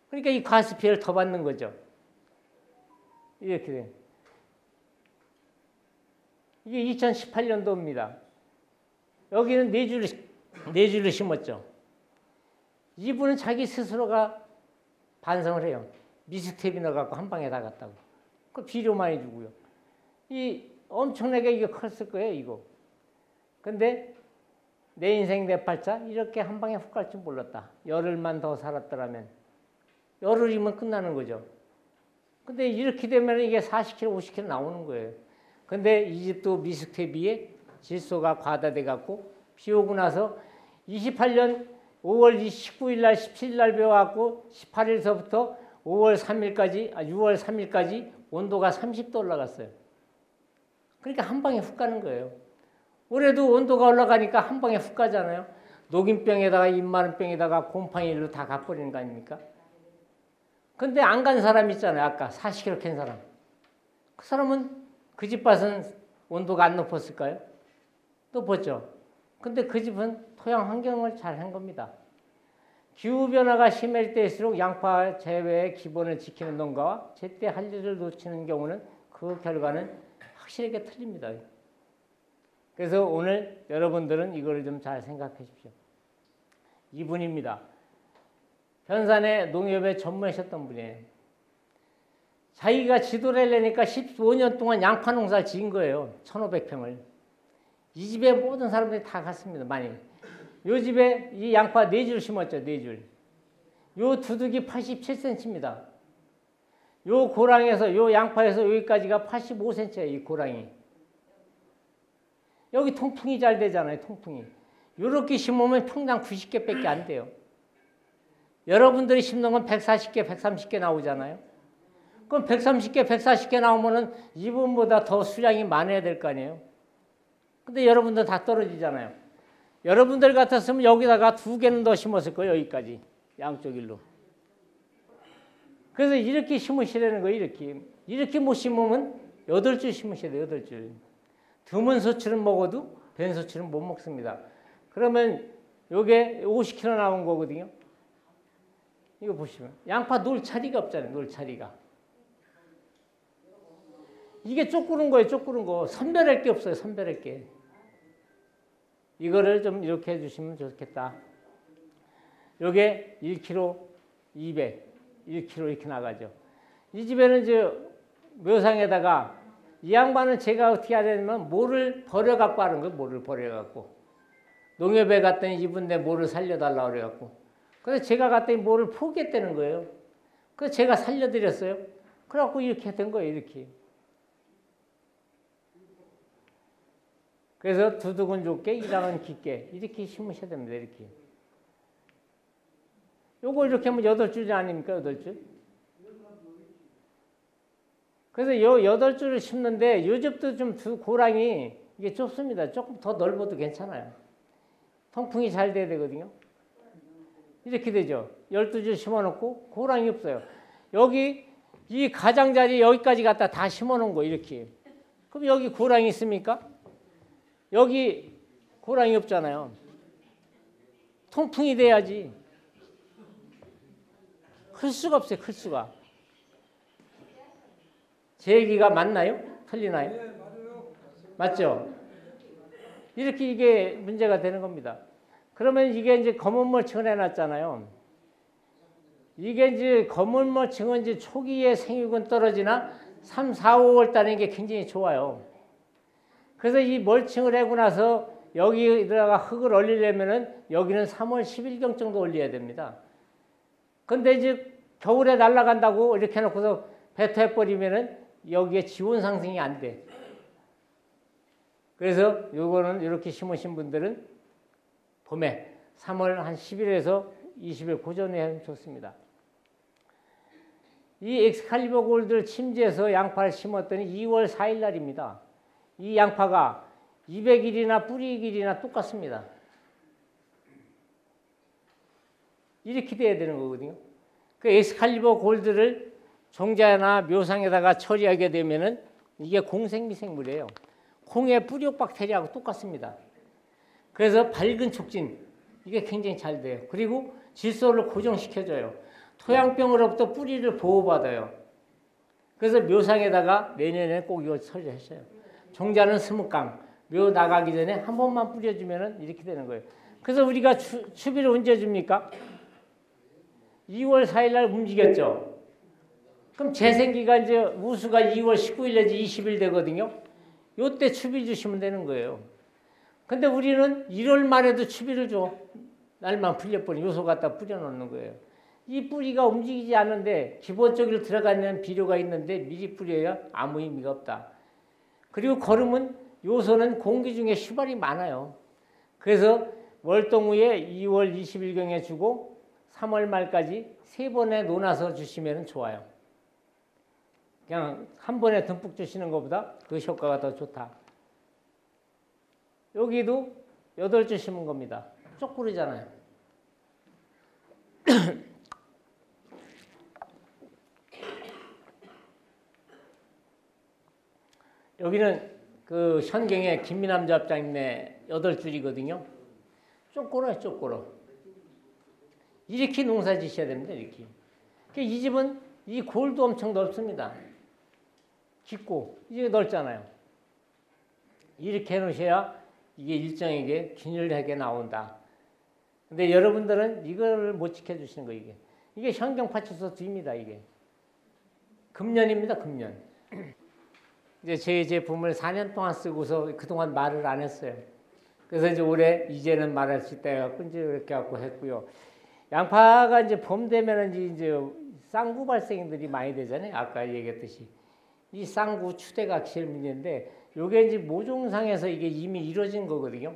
그러니까 이 가스피해를 더 받는 거죠. 이렇게 돼요. 이게 2018년도입니다. 여기는 4줄을 심었죠. 이분은 자기 스스로가 반성을 해요. 미스텝이 넣어갖고 한 방에 다 갔다고. 그 비료 많이 주고요. 이 엄청나게 이게 컸을 거예요, 이거. 근데 내 인생 내 팔자 이렇게 한 방에 훅 갈 줄 몰랐다. 열흘만 더 살았더라면. 열흘이면 끝나는 거죠. 근데 이렇게 되면 이게 40kg, 50kg 나오는 거예요. 근데 이 집도 미스텝비에 질소가 과다돼 갖고 비 오고 나서 28년 5월 19일 날 17일 날 배워갖고 18일서부터 5월 3일까지 6월 3일까지 온도가 30도 올라갔어요. 그러니까 한 방에 훅 가는 거예요. 올해도 온도가 올라가니까 한 방에 훅 가잖아요. 녹인병에다가 입마른병에다가 곰팡이로 다 가버리는 거 아닙니까? 근데 안 간 사람 있잖아요. 아까 40kg 캔 사람. 그 사람은 그 집 밭은 온도가 안 높았을까요? 높았죠. 근데 그 집은 토양 환경을 잘 한 겁니다. 기후변화가 심할 때일수록 양파 재배의 기본을 지키는 농가와 제때 할 일을 놓치는 경우는 그 결과는 확실하게 틀립니다. 그래서 오늘 여러분들은 이걸 좀 잘 생각해 주십시오. 이분입니다. 현산의 농협에 전무하셨던 분이에요. 자기가 지도를 내니까 15년 동안 양파 농사를 지은 거예요. 1,500평을. 이 집에 모든 사람들이 다 갔습니다. 많이. 요 집에 이 양파 4줄 심었죠. 4줄. 요 두둑이 87cm입니다. 요 고랑에서 요 양파에서 여기까지가 85cm예요. 이 고랑이. 여기 통풍이 잘 되잖아요. 통풍이. 요렇게 심으면 평당 90개밖에 안 돼요. 여러분들이 심는 건 140개, 130개 나오잖아요. 그럼 130개, 140개 나오면은 이분보다 더 수량이 많아야 될 거 아니에요. 근데 여러분들 다 떨어지잖아요. 여러분들 같았으면 여기다가 2개는 더 심었을 거예요. 여기까지. 양쪽 일로. 그래서 이렇게 심으시라는 거예요. 이렇게. 이렇게 못 심으면 8줄 심으셔야 돼요. 8줄. 드문 소출은 먹어도 벤 소출은 못 먹습니다. 그러면 요게 50kg 나온 거거든요. 이거 보시면 양파 놀 차리가 없잖아요. 놀 차리가. 이게 쪼꾸는 거예요. 쪼꾸는 거. 선별할 게 없어요. 선별할 게. 이거를 좀 이렇게 해주시면 좋겠다. 요게 1kg 200, 1kg 이렇게 나가죠. 이 집에는 이제 묘상에다가 이 양반은 제가 어떻게 하냐면 모를 버려갖고 하는 거예요. 모를 버려갖고. 농협에 갔더니 이분 내 모를 살려달라고 그래갖고. 그래서 제가 갔더니 모를 포기했다는 거예요. 그래서 제가 살려드렸어요. 그래갖고 이렇게 된 거예요. 이렇게. 그래서 두둑은 좁게 이랑은 깊게 이렇게 심으셔야 됩니다. 이렇게. 요거 이렇게 하면 8줄이 아닙니까? 8줄. 그래서 요 8줄을 심는데 요 집도 좀 고랑이 이게 좁습니다. 조금 더 넓어도 괜찮아요. 통풍이 잘 돼야 되거든요. 이렇게 되죠. 12줄 심어놓고 고랑이 없어요. 여기 이 가장자리 여기까지 갖다 다 심어놓은 거 이렇게. 그럼 여기 고랑이 있습니까? 여기 고랑이 없잖아요. 통풍이 돼야지. 클 수가 없어요. 클 수가. 제 얘기가 맞나요? 틀리나요?
네, 맞아요.
맞죠? 이렇게 이게 문제가 되는 겁니다. 그러면 이게 이제 검은 멀칭을 해놨잖아요. 이게 이제 검은 멀칭은 이제 초기에 생육은 떨어지나 3, 4, 5월 달에 이게 굉장히 좋아요. 그래서 이 멀칭을 하고 나서 여기다가 흙을 올리려면은 여기는 3월 10일경 정도 올려야 됩니다. 근데 이제 겨울에 날아간다고 이렇게 해놓고서 뱉어버리면은 여기에 지온 상승이 안 돼. 그래서 요거는 이렇게 심으신 분들은 봄에 3월 한 10일에서 20일 그 전에 하면 좋습니다. 이 엑스칼리버 골드를 침지해서 양파를 심었더니 2월 4일 날입니다. 이 양파가 200일이나 뿌리 길이나 똑같습니다. 이렇게 돼야 되는 거거든요. 그 엑스칼리버 골드를 종자나 묘상에다가 처리하게 되면은 이게 공생미생물이에요. 콩의 뿌리옥 박테리아하고 똑같습니다. 그래서 밝은 촉진 이게 굉장히 잘 돼요. 그리고 질소를 고정시켜줘요. 토양병으로부터 뿌리를 보호받아요. 그래서 묘상에다가 내년에 꼭 이거 처리하셔요. 종자는 스무깡, 묘 나가기 전에 한 번만 뿌려주면 이렇게 되는 거예요. 그래서 우리가 추비를 언제 줍니까? 2월 4일 날 움직였죠. 그럼 재생기가 이제 우수가 2월 19일 내지 20일 되거든요. 요때 추비 주시면 되는 거예요. 근데 우리는 1월 말에도 추비를 줘. 날만 풀려버린 요소 갖다 뿌려놓는 거예요. 이 뿌리가 움직이지 않는데 기본적으로 들어가는 비료가 있는데 미리 뿌려야 아무 의미가 없다. 그리고 거름은 요소는 공기 중에 휘발이 많아요. 그래서 월동 후에 2월 20일경에 주고 3월 말까지 3번에 놓아서 주시면 좋아요. 그냥 한 번에 듬뿍 주시는 것보다 그 효과가 더 좋다. 여기도 8줄 심은 겁니다. 쪼꾸리잖아요. 여기는 그 현경의 김미남 잡장님의 8줄이거든요. 쪼꼬러요, 쪼꼬러. 이렇게 농사 지셔야 됩니다, 이렇게. 이 집은 이 골도 엄청 넓습니다. 깊고, 이게 넓잖아요. 이렇게 해놓으셔야 이게 일정하게 균일하게 나온다. 근데 여러분들은 이걸 못 지켜주시는 거예요, 이게. 이게 현경파출소 뒤입니다, 이게. 금년입니다, 금년. 이제 제 제품을 4년 동안 쓰고서 그동안 말을 안 했어요. 그래서 이제 올해 이제는 말할 수 있다 해갖고 이제 이렇게 갖고 했고요. 양파가 이제 봄 되면은 이제 쌍구 발생들이 많이 되잖아요. 아까 얘기했듯이. 이 쌍구 추대가 제일 문제인데 요게 이제 모종상에서 이게 이미 이루어진 거거든요.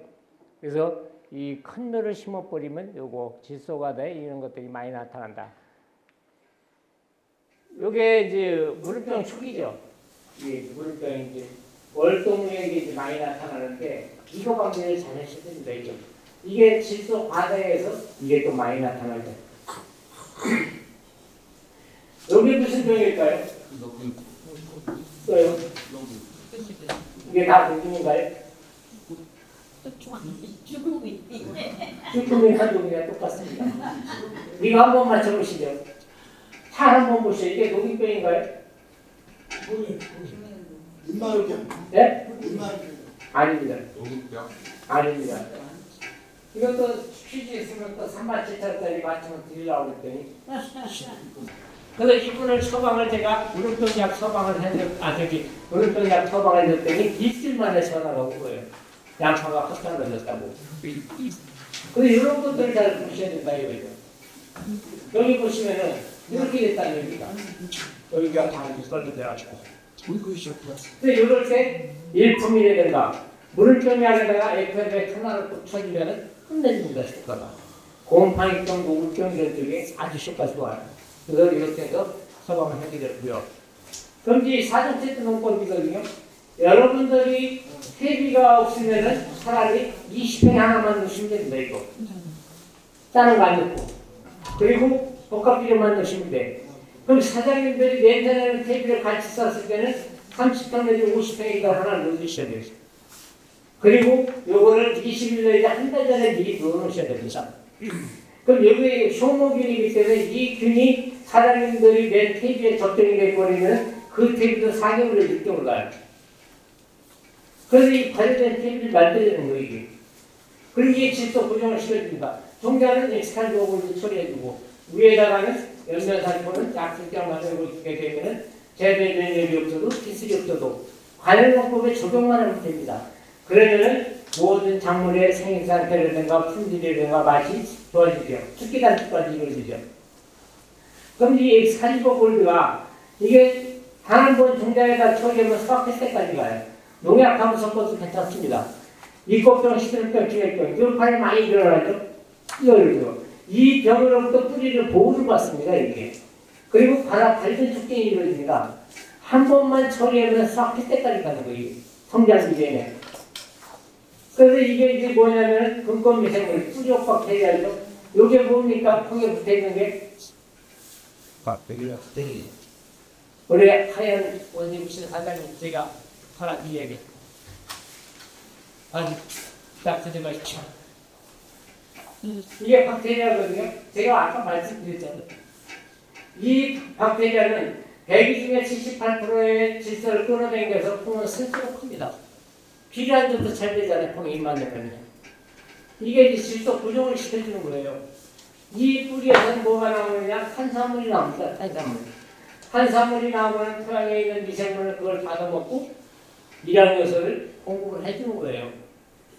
그래서 이 큰 묘를 심어버리면 요거 질소가 돼 이런 것들이 많이 나타난다. 요게 이제 무릎병 초기죠. 이 무릎병이 이제 월동에 이제 많이 나타나는데 이거 관리를 잘 하셔야 됩니다. 이게 질소 과다해서 이게 또 많이 나타나죠. 여기 무슨 병일까요? 또요? 이게 다 독균인가요? 죽음이 한독이랑 똑같습니다. 이거 한번 맞춰보시죠. 잘 한번 보시죠. 이게 녹균병인가요?
인마을병.
네?
인마을병.
아닙니다.
녹균병?
아닙니다. 이것도 퀴즈 있으면 또 37,000원짜리 맞추면 드리려고 그랬더니 그래서 이분을 처방을 제가 무릎병약 처방을 무릎병약 처방을 해줬더니 일주일 만에 전화가 온 거예요. 양파가 확 떨어졌다고. 근데 이런 것들을 잘 보셔야 된다 이거죠. 여기 보시면은 이렇게 됐다는 얘기가. 여기가 다 이렇게 떨어져가지고. 근데 이럴 때 일품이라든가 물을병 안에다가 FM100 하나를 꼭 쳐주면은 끝내줍니다, 효과가. 곰팡이병, 노루병 이런 쪽에 아주 효과 좋아요. 그래서 이렇게 해서 처방을 해드렸고요. 그럼 이제 사전세트 농법이거든요. 여러분들이 퇴비가 없으면은 차라리 20평 하나만 넣으시면 됩니다, 이거. 다른 거 안 넣고. 그리고 복합비료만 넣으시면 돼. 그럼 사장님들이 냄새나는 퇴비를 같이 썼을 때는 30평 내지 50평에다 하나 넣어주셔야 돼요. 그리고 요거를 20일 내지 한 달 전에 미리 넣어놓으셔야 됩니다. 그럼 여기 효모균이기 때문에 이 균이 사장님들이 낸 퇴비에 접종이 돼버리면 그 퇴비도 4개월에 늦게 올라요. 그래서 이 발효된 퇴비를 만들어내는 거예요, 이게. 그리고 이게 질소 고정을 시켜줍니다. 종자는 엑스칼로그를 처리해주고, 위에다가는 연면살포는 약속장 만들어주게 되면은 재배 면역이 없어도 기술이 없어도 관련농법에 적용만 하면 됩니다. 그러면은 모든 작물의 생育상태라든가 품질이라든가 맛이 좋아지죠. 특기 단축까지 이루어지죠. 그럼 이 엑스칼리버 골드가 이게 단 한 번 종자에다 처리하면 수확할 때까지 가요. 농약하고 섞어도 괜찮습니다. 이꽃병, 시들병, 기혈병, 이런 많이 일어나죠. 이 병으로부터 뿌리를 보호를 받습니다, 이게. 그리고 밝은 축경이 이루어집니다. 한 번만 처리하면 수확할 때까지 가는 거예요. 성장 기제에. 그래서 이게 이제 뭐냐면 금권미생물, 뿌리옥박 대리하죠. 요게 뭡니까? 콩에 붙어 있는 게
깍두기요. 네.
우리 하얀 원님신 사장님 제가 하나 이 얘기 아주 딱 들어가십시오. 이게 박테리아거든요. 제가 아까 말씀드렸잖아요. 이 박테리아는 대기 중에 78%의 질소를 끌어당겨서 콩은 스스로 큽니다. 필요한 정도 잘 되잖아요. 콩이 입만 내면요. 이게 이제 질소 고정을 시켜주는 거예요. 이 뿌리에서는 뭐가 나오느냐? 탄수화물이 나옵니다. 탄수화물이 나오면 토양에 있는 미생물은 그걸 받아먹고 미량 요소를 공급을 해주는 거예요.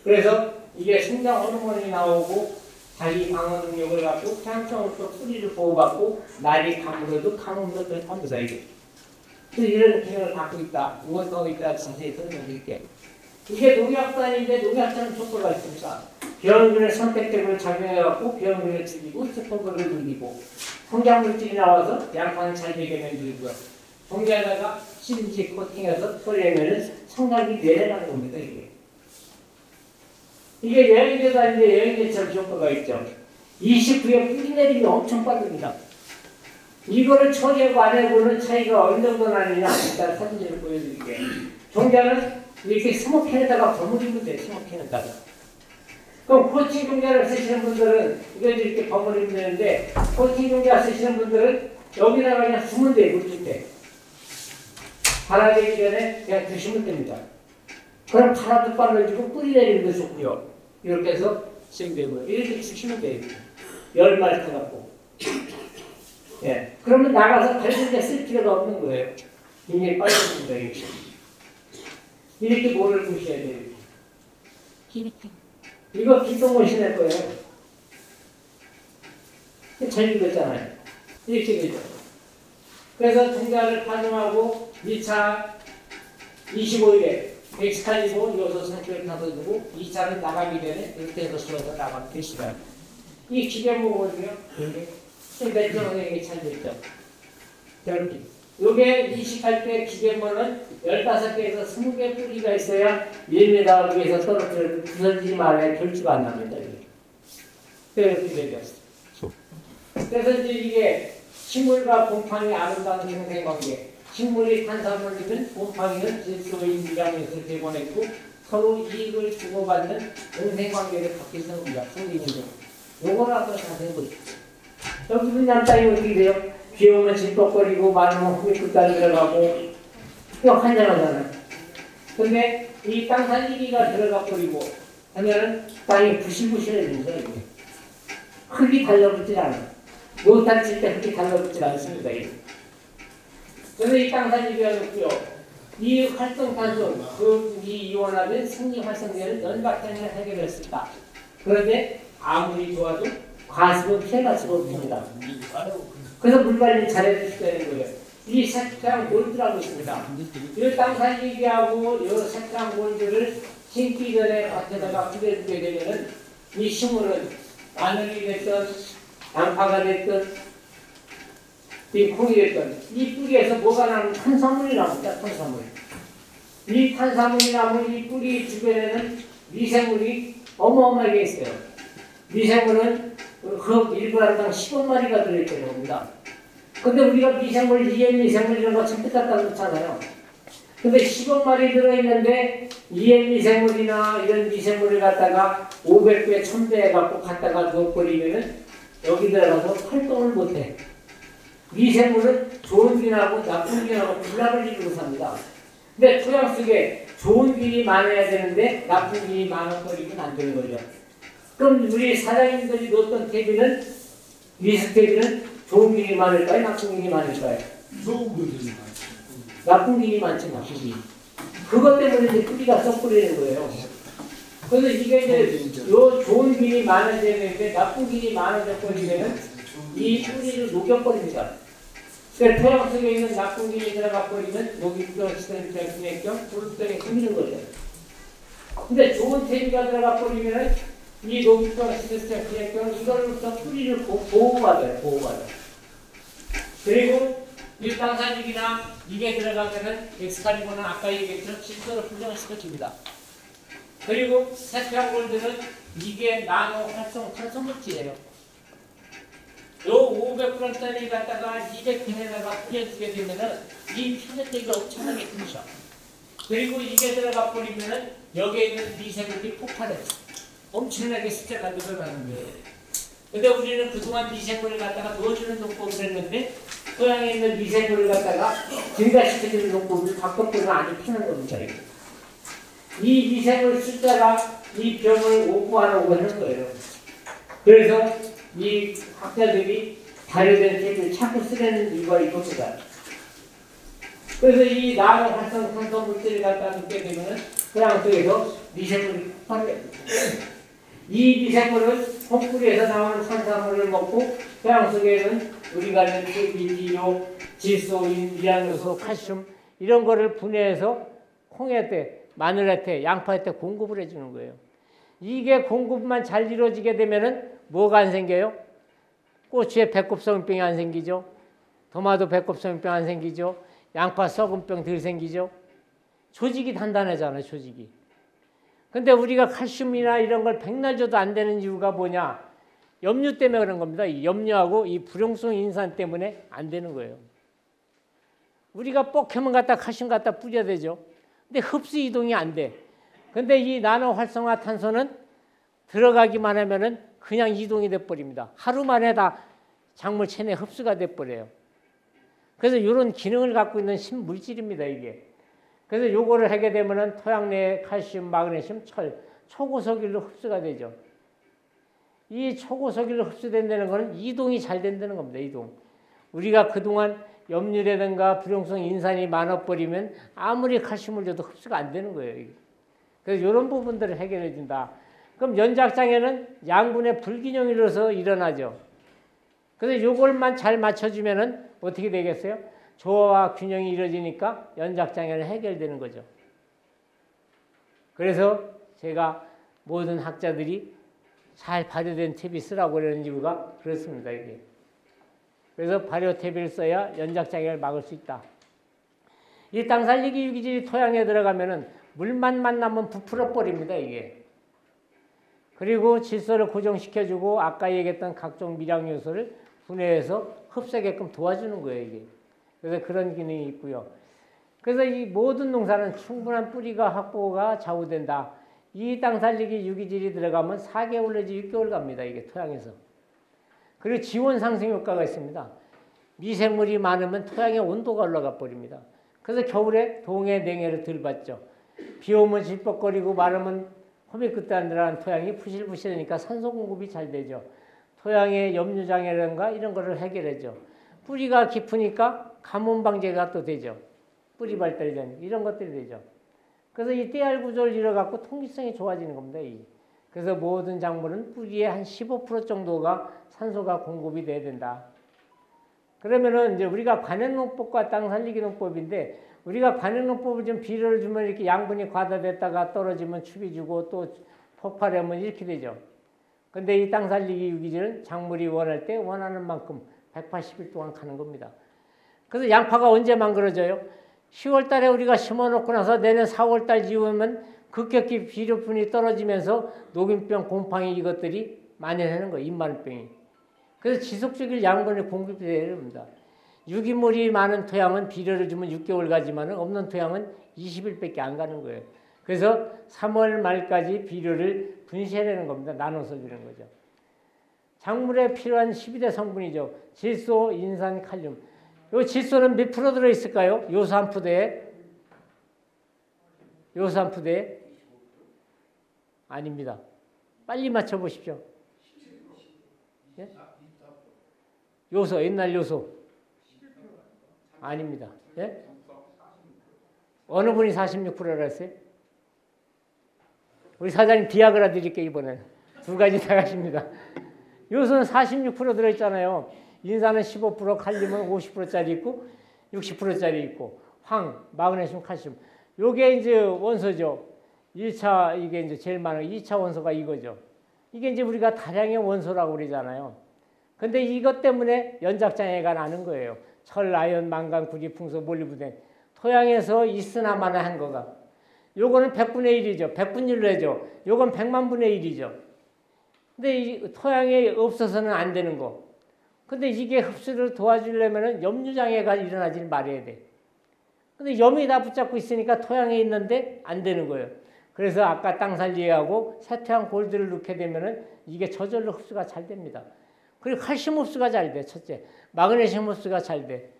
그래서 이게 성장 호르몬이 나오고 자기 방어 능력을 갖고 태양성으로서 뿌리를 보호받고 날이 가물어도 가물어도 합니다, 이게. 그래서 이런 기능을 갖고 있다. 무엇하고 있다. 자세히 설명드릴게요. 이게 농약도 아닌데 농약자는 효과가 있습니다. 병균의 선택적으로 작용해갖고 병균을 죽이고 스포그를 늘리고 성장물질이 나와서 양파는 잘 되게 만들고요. 종자에다가 심지 코팅해서 뿌리면은 성장이 내려가는 겁니다, 이게. 이게 여행제도 아닌데 여행제처럼 효과가 있죠. 29에 뿌리 내림이 엄청 빠릅니다. 이거를 처리하고 안 해보는 차이가 어느 정도 나느냐 일단 사진을 보여드릴게요. 종자는 이렇게 스모캔에다가 버무리면 돼요. 스모캔에다가. 그럼 코팅 종자를 쓰시는 분들은 이걸 이렇게 버무리면 되는데 코팅 종자 쓰시는 분들은 여기다가 그냥 두면 돼요. 물 때. 발라내기 전에 그냥 두시면 됩니다. 그럼 파라도 빨라지고 뿌리 내리는 거 좋고요. 이렇게 해서 생되고요. 이렇게 주시면 돼요. 열말 타갖고. 예. 그러면 나가서 밝은 데 쓸 필요가 없는 거예요. 굉장히 빨라집니다. 이렇게 물을 부셔야 돼요. 이거 기동머신할 거예요. 잘 익었잖아요. 이렇게 되죠. 그래서 종자를 파종하고 2차 25일에 엑스칼리버 요소 상표를 타서주고 2차는 나가기 전에 이렇게 해서 쏘아서 나가면 되시고요. 이 기계목은요. 몇 정에게 잘 됐죠. 이렇게. 요게 이식할 때 기계모는 15개에서 20개 뿌리가 있어야 1m 위에서 떨어뜨려도 부서지지 말아야 결주가 안 납니다. 이렇게 되었어요. 그래서 이제 이게 식물과 곰팡이 아름다운 생생관계. 식물이 탄수화물이든 곰팡이는 질소의 미량에서 대본했고 서로 이익을 주고받는 영생관계를 갖게 되는 생기는 거. 요걸 한번 자세히 보십시오. 여기 분양 땅이 어떻게 돼요? 비 오면 질퍽거리고 많으면 흙이 끝까지 들어가고 이거 환장하잖아요. 근데 이 땅 살리기가 들어가 버리고 하면은 땅이 부실부실해집니다. 이게. 흙이 달라붙지 않아요. 노탄 칠 때 흙이 달라붙지 않습니다. 이게. 그래서 이 땅 살리기가 좋고요. 이 활성탄소, 이 이온화된 생리 활성제는 연박장애를 해결했을 다. 그런데 아무리 좋아도 과습은 피해갈 수가 없습니다. 그래서 물 관리 잘해주셔야 되는 거예요. 이 색상 골드라고 있습니다. 이 땅 살리기하고 이 색상 골드를 심기 전에 밭에다가 뿌려주게 되면은 이 식물은 마늘이 됐든 양파가 됐든 이 콩이 됐든 이 뿌리에서 뭐가 나면 탄수화물이 나옵니다. 탄수화물. 이 탄수화물이 나면 이 뿌리 주변에는 미생물이 어마어마하게 있어요. 미생물은 그 1g당 15마리가 들어있다는 겁니다. 근데 우리가 미생물, EM 미생물 이런 거 전부 갖다 놓잖아요. 근데 15마리 들어있는데 EM 미생물이나 이런 미생물을 갖다가 500배, 1000배 갖고 갖다가 넣어버리면은 여기 들어가서 활동을 못해. 미생물은 좋은 균하고 나쁜 균하고 분란을 이루고 삽니다. 근데 토양 속에 좋은 균이 많아야 되는데 나쁜 균이 많아버리면 안 되는 거죠. 그럼 우리 사장님들이 놓던 퇴비는 미스퇴비는 좋은 균이 많을까요? 나쁜 균이 많을까요?
좋은 균이 많죠.
나쁜 균이 많죠, 나쁜 균이. 그것 때문에 이제 뿌리가 썩버리는 거예요. 그래서 이게 이제 요 좋은 균이 많아져야 되는데 나쁜 균이 많아져 버리면 이 뿌리를 녹여버립니다. 그러니까 토양 속에 있는 나쁜 균이 들어가 버리면 녹이병, 시스템병, 불병이 생기는 거죠. 근데 좋은 퇴비가 들어가 버리면 이 녹이병, 시스템병 이걸로서 뿌리를 보호받아요. 그리고 일당산육이나 이게 들어가면은 엑스칼리버는 아까 얘기했던 질소를 분명을 시켜줍니다. 그리고 세피아골드는 이게 나노 활성 탄소물질이에요. 요 500g짜리 갖다가 200캔에다가 뿌려주게 되면은 이 편집되기가 엄청나게 크죠. 그리고 이게 들어가 버리면은 여기에 있는 미생물이 폭발해요. 엄청나게 숫자가 늘어나는 거예요. 근데 우리는 그동안 미생물을 갖다가 넣어주는 농법을 했는데 토양에 있는 미생물을 갖다가 증가시켜주는 농법을 바꿔보면 아주 편한 겁니다. 이 미생물 숫자가 이 병을 오고하라고 하는 거예요. 그래서 이 학자들이 발효된 퇴비를 자꾸 쓰려는 이유가 이겁니다. 그래서 이 나노 활성 탄소 물질을 갖다 넣게 되면은 토양 속에서 미생물이 폭발해요. 이 미생물은 콩뿌리에서 나오는 산화물을 먹고 토양 속에는 우리가 아는 비료, 질소, 미량요소, 칼슘 이런 거를 분해해서 콩한테, 마늘한테, 양파한테 공급을 해주는 거예요. 이게 공급만 잘 이루어지게 되면은 뭐가 안 생겨요? 고추에 배꼽성병이 안 생기죠. 토마토 배꼽성병 안 생기죠. 양파 썩은병 덜 생기죠. 조직이 단단하잖아요. 조직이. 근데 우리가 칼슘이나 이런 걸 백날 줘도 안 되는 이유가 뭐냐? 염류 때문에 그런 겁니다. 이 염류하고 이 불용성 인산 때문에 안 되는 거예요. 우리가 뻑하면 갖다 칼슘 갖다 뿌려야 되죠. 근데 흡수 이동이 안 돼. 근데 이 나노 활성화 탄소는 들어가기만 하면은 그냥 이동이 돼 버립니다. 하루 만에 다 작물 체내 흡수가 돼 버려요. 그래서 이런 기능을 갖고 있는 신물질입니다, 이게. 그래서 요거를 하게 되면은 토양 내에 칼슘, 마그네슘, 철, 초고속일로 흡수가 되죠. 이 초고속일로 흡수된다는 것은 이동이 잘 된다는 겁니다, 이동. 우리가 그동안 염류라든가 불용성 인산이 많아버리면 아무리 칼슘을 줘도 흡수가 안 되는 거예요, 이게. 그래서 이런 부분들을 해결해 준다. 그럼 연작장애는 양분의 불균형이 일어서 일어나죠. 그래서 요걸만 잘 맞춰주면은 어떻게 되겠어요? 조화와 균형이 이루어지니까 연작장애는 해결되는 거죠. 그래서 제가 모든 학자들이 잘 발효된 퇴비 쓰라고 그러는 이유가 그렇습니다, 이게. 그래서 발효 퇴비를 써야 연작장애를 막을 수 있다. 이 땅살리기 유기질이 토양에 들어가면은 물만 만나면 부풀어 버립니다, 이게. 그리고 질소를 고정시켜주고 아까 얘기했던 각종 미량 요소를 분해해서 흡수하게끔 도와주는 거예요, 이게. 그래서 그런 기능이 있고요. 그래서 이 모든 농사는 충분한 뿌리가 확보가 좌우된다. 이 땅살리기 유기질이 들어가면 4개월 내지 6개월 갑니다, 이게 토양에서. 그리고 지원 상승 효과가 있습니다. 미생물이 많으면 토양의 온도가 올라가 버립니다. 그래서 겨울에 동해, 냉해를 덜 받죠. 비 오면 질퍽거리고 마르면 홈이 끝에 안 들어가는 토양이 부실부실하니까 산소 공급이 잘 되죠. 토양의 염류장애라든가 이런 거를 해결하죠. 뿌리가 깊으니까 가뭄 방제가 또 되죠. 뿌리 발달이 되는 이런 것들이 되죠. 그래서 이 떼알 구조를 이뤄갖고 통기성이 좋아지는 겁니다. 그래서 모든 작물은 뿌리의 한 15% 정도가 산소가 공급이 돼야 된다. 그러면은 이제 우리가 관행농법과 땅 살리기 농법인데 우리가 관행농법을 좀 비료를 주면 이렇게 양분이 과다됐다가 떨어지면 축이 주고 또 폭발하면 이렇게 되죠. 근데 이 땅 살리기 유기질은 작물이 원할 때 원하는 만큼 180일 동안 가는 겁니다. 그래서 양파가 언제 망그러져요? 10월 달에 우리가 심어놓고 나서 내년 4월 달 즈음은 급격히 비료분이 떨어지면서 녹균병, 곰팡이 이것들이 만연하는 거예요. 잎마름병이. 그래서 지속적인 양분이 공급이 돼야 됩니다. 유기물이 많은 토양은 비료를 주면 6개월 가지만 없는 토양은 20일밖에 안 가는 거예요. 그래서 3월 말까지 비료를 분쇄하는 겁니다. 나눠서 주는 거죠. 작물에 필요한 12대 성분이죠. 질소, 인산, 칼륨. 이 질소는 몇 프로 들어있을까요? 요소 한 푸대에? 요소 한 푸대에? 아닙니다. 빨리 맞춰보십시오. 예? 요소, 옛날 요소. 아닙니다. 예? 어느 분이 46%라 했어요? 우리 사장님 비아그라 드릴게요, 이번엔. 두 가지 다 가십니다. 요소는 46% 들어있잖아요. 인산은 15%, 칼륨은 50%짜리 있고, 60%짜리 있고, 황, 마그네슘, 칼슘. 요게 이제 원소죠. 1차, 이게 이제 제일 많은 2차 원소가 이거죠. 이게 이제 우리가 다량의 원소라고 그러잖아요. 근데 이것 때문에 연작장애가 나는 거예요. 철, 아연, 망간, 구리, 풍소, 몰리브덴. 토양에서 있으나 마나 한 거가. 요거는 100분의 1이죠. 100분율로 해죠. 요건 100만 분의 1이죠. 근데 이 토양에 없어서는 안 되는 거. 근데 이게 흡수를 도와주려면 염류장애가 일어나지 말아야 돼. 근데 염이 다 붙잡고 있으니까 토양에 있는데 안 되는 거예요. 그래서 아까 땅살리하고 세토양 골드를 넣게 되면은 이게 저절로 흡수가 잘 됩니다. 그리고 칼슘 흡수가 잘 돼, 첫째. 마그네슘 흡수가 잘 돼.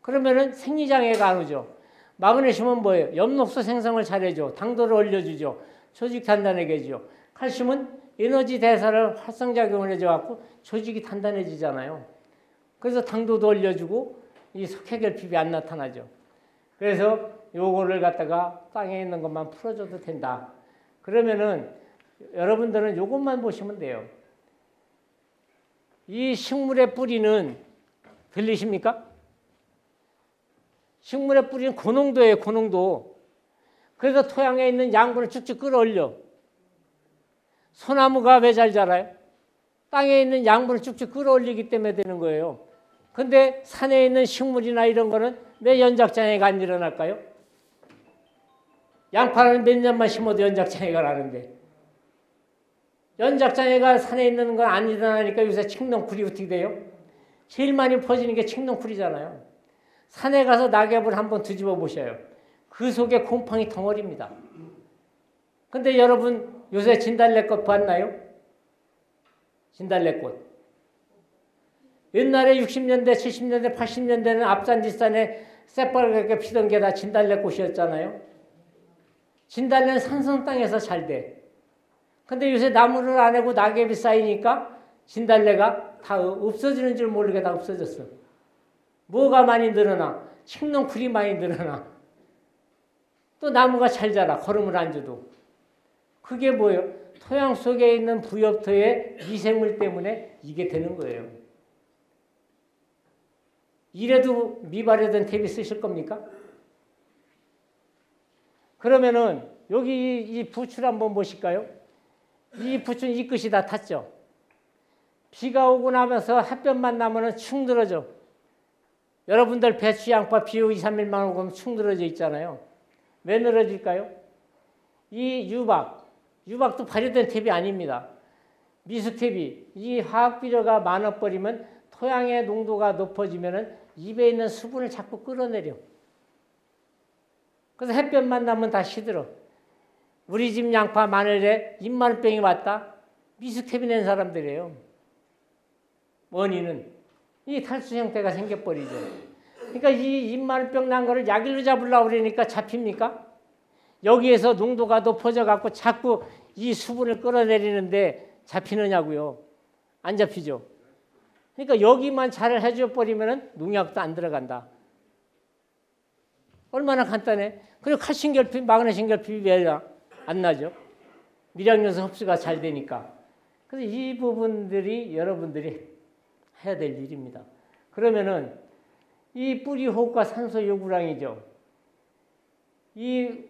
그러면은 생리장애가 안 오죠. 마그네슘은 뭐예요? 엽록소 생성을 잘해줘. 당도를 올려주죠. 조직 단단하게 해줘. 칼슘은 에너지 대사를 활성작용을 해줘갖고 조직이 단단해지잖아요. 그래서 당도도 올려주고 이 석회결핍이 안 나타나죠. 그래서 요거를 갖다가 땅에 있는 것만 풀어줘도 된다. 그러면은 여러분들은 요것만 보시면 돼요. 이 식물의 뿌리는 들리십니까? 식물의 뿌리는 고농도예요, 고농도. 그래서 토양에 있는 양분을 쭉쭉 끌어올려. 소나무가 왜 잘 자라요? 땅에 있는 양분을 쭉쭉 끌어올리기 때문에 되는 거예요. 근데 산에 있는 식물이나 이런 거는 왜 연작장애가 안 일어날까요? 양파는 몇 년만 심어도 연작장애가 나는데. 연작장애가 산에 있는 건 안 일어나니까 요새 칡농쿨이 어떻게 돼요? 제일 많이 퍼지는 게 칡농쿨이잖아요. 산에 가서 낙엽을 한번 뒤집어 보셔요. 그 속에 곰팡이 덩어리입니다. 근데 여러분 요새 진달래꽃 봤나요? 진달래꽃. 옛날에 60년대, 70년대, 80년대는 앞산 뒷산에 새빨갛게 피던 게 다 진달래꽃이었잖아요. 진달래는 산성 땅에서 잘 돼. 근데 요새 나무를 안 하고 낙엽이 쌓이니까 진달래가 다 없어지는 줄 모르게 다 없어졌어. 뭐가 많이 늘어나? 칡농쿨이 많이 늘어나. 또 나무가 잘 자라. 거름을 안 줘도. 그게 뭐예요? 토양 속에 있는 부엽토의 미생물 때문에 이게 되는 거예요. 이래도 미발효된 탭이 쓰실 겁니까? 그러면은 여기 이 부추를 한번 보실까요? 이 부추는 이 끝이 다 탔죠. 비가 오고 나면서 햇볕만 나면은 축 늘어져. 여러분들 배추, 양파 비 2, 3일만 오고 축 늘어져 있잖아요. 왜 늘어질까요? 이 유박도 발효된 탭이 아닙니다. 미수탭이 이 화학비료가 많아버리면 토양의 농도가 높아지면 입에 있는 수분을 자꾸 끌어내려. 그래서 햇볕만 나면 다 시들어. 우리 집 양파 마늘에 잎마름병이 왔다. 미수탭이 낸 사람들이에요. 원인은 이 탈수 형태가 생겨버리죠. 그러니까 이 잎마름병 난 거를 약일로 잡으려고 그러니까 잡힙니까? 여기에서 농도가 높아져 갖고 자꾸 이 수분을 끌어내리는데 잡히느냐고요. 안 잡히죠. 그러니까 여기만 잘 해줘 버리면 농약도 안 들어간다. 얼마나 간단해. 그리고 칼슘 결핍, 마그네슘 결핍이 왜 안 나죠? 미량요소 흡수가 잘 되니까. 그래서 이 부분들이 여러분들이 해야 될 일입니다. 그러면은 이 뿌리 호흡과 산소 요구량이죠. 이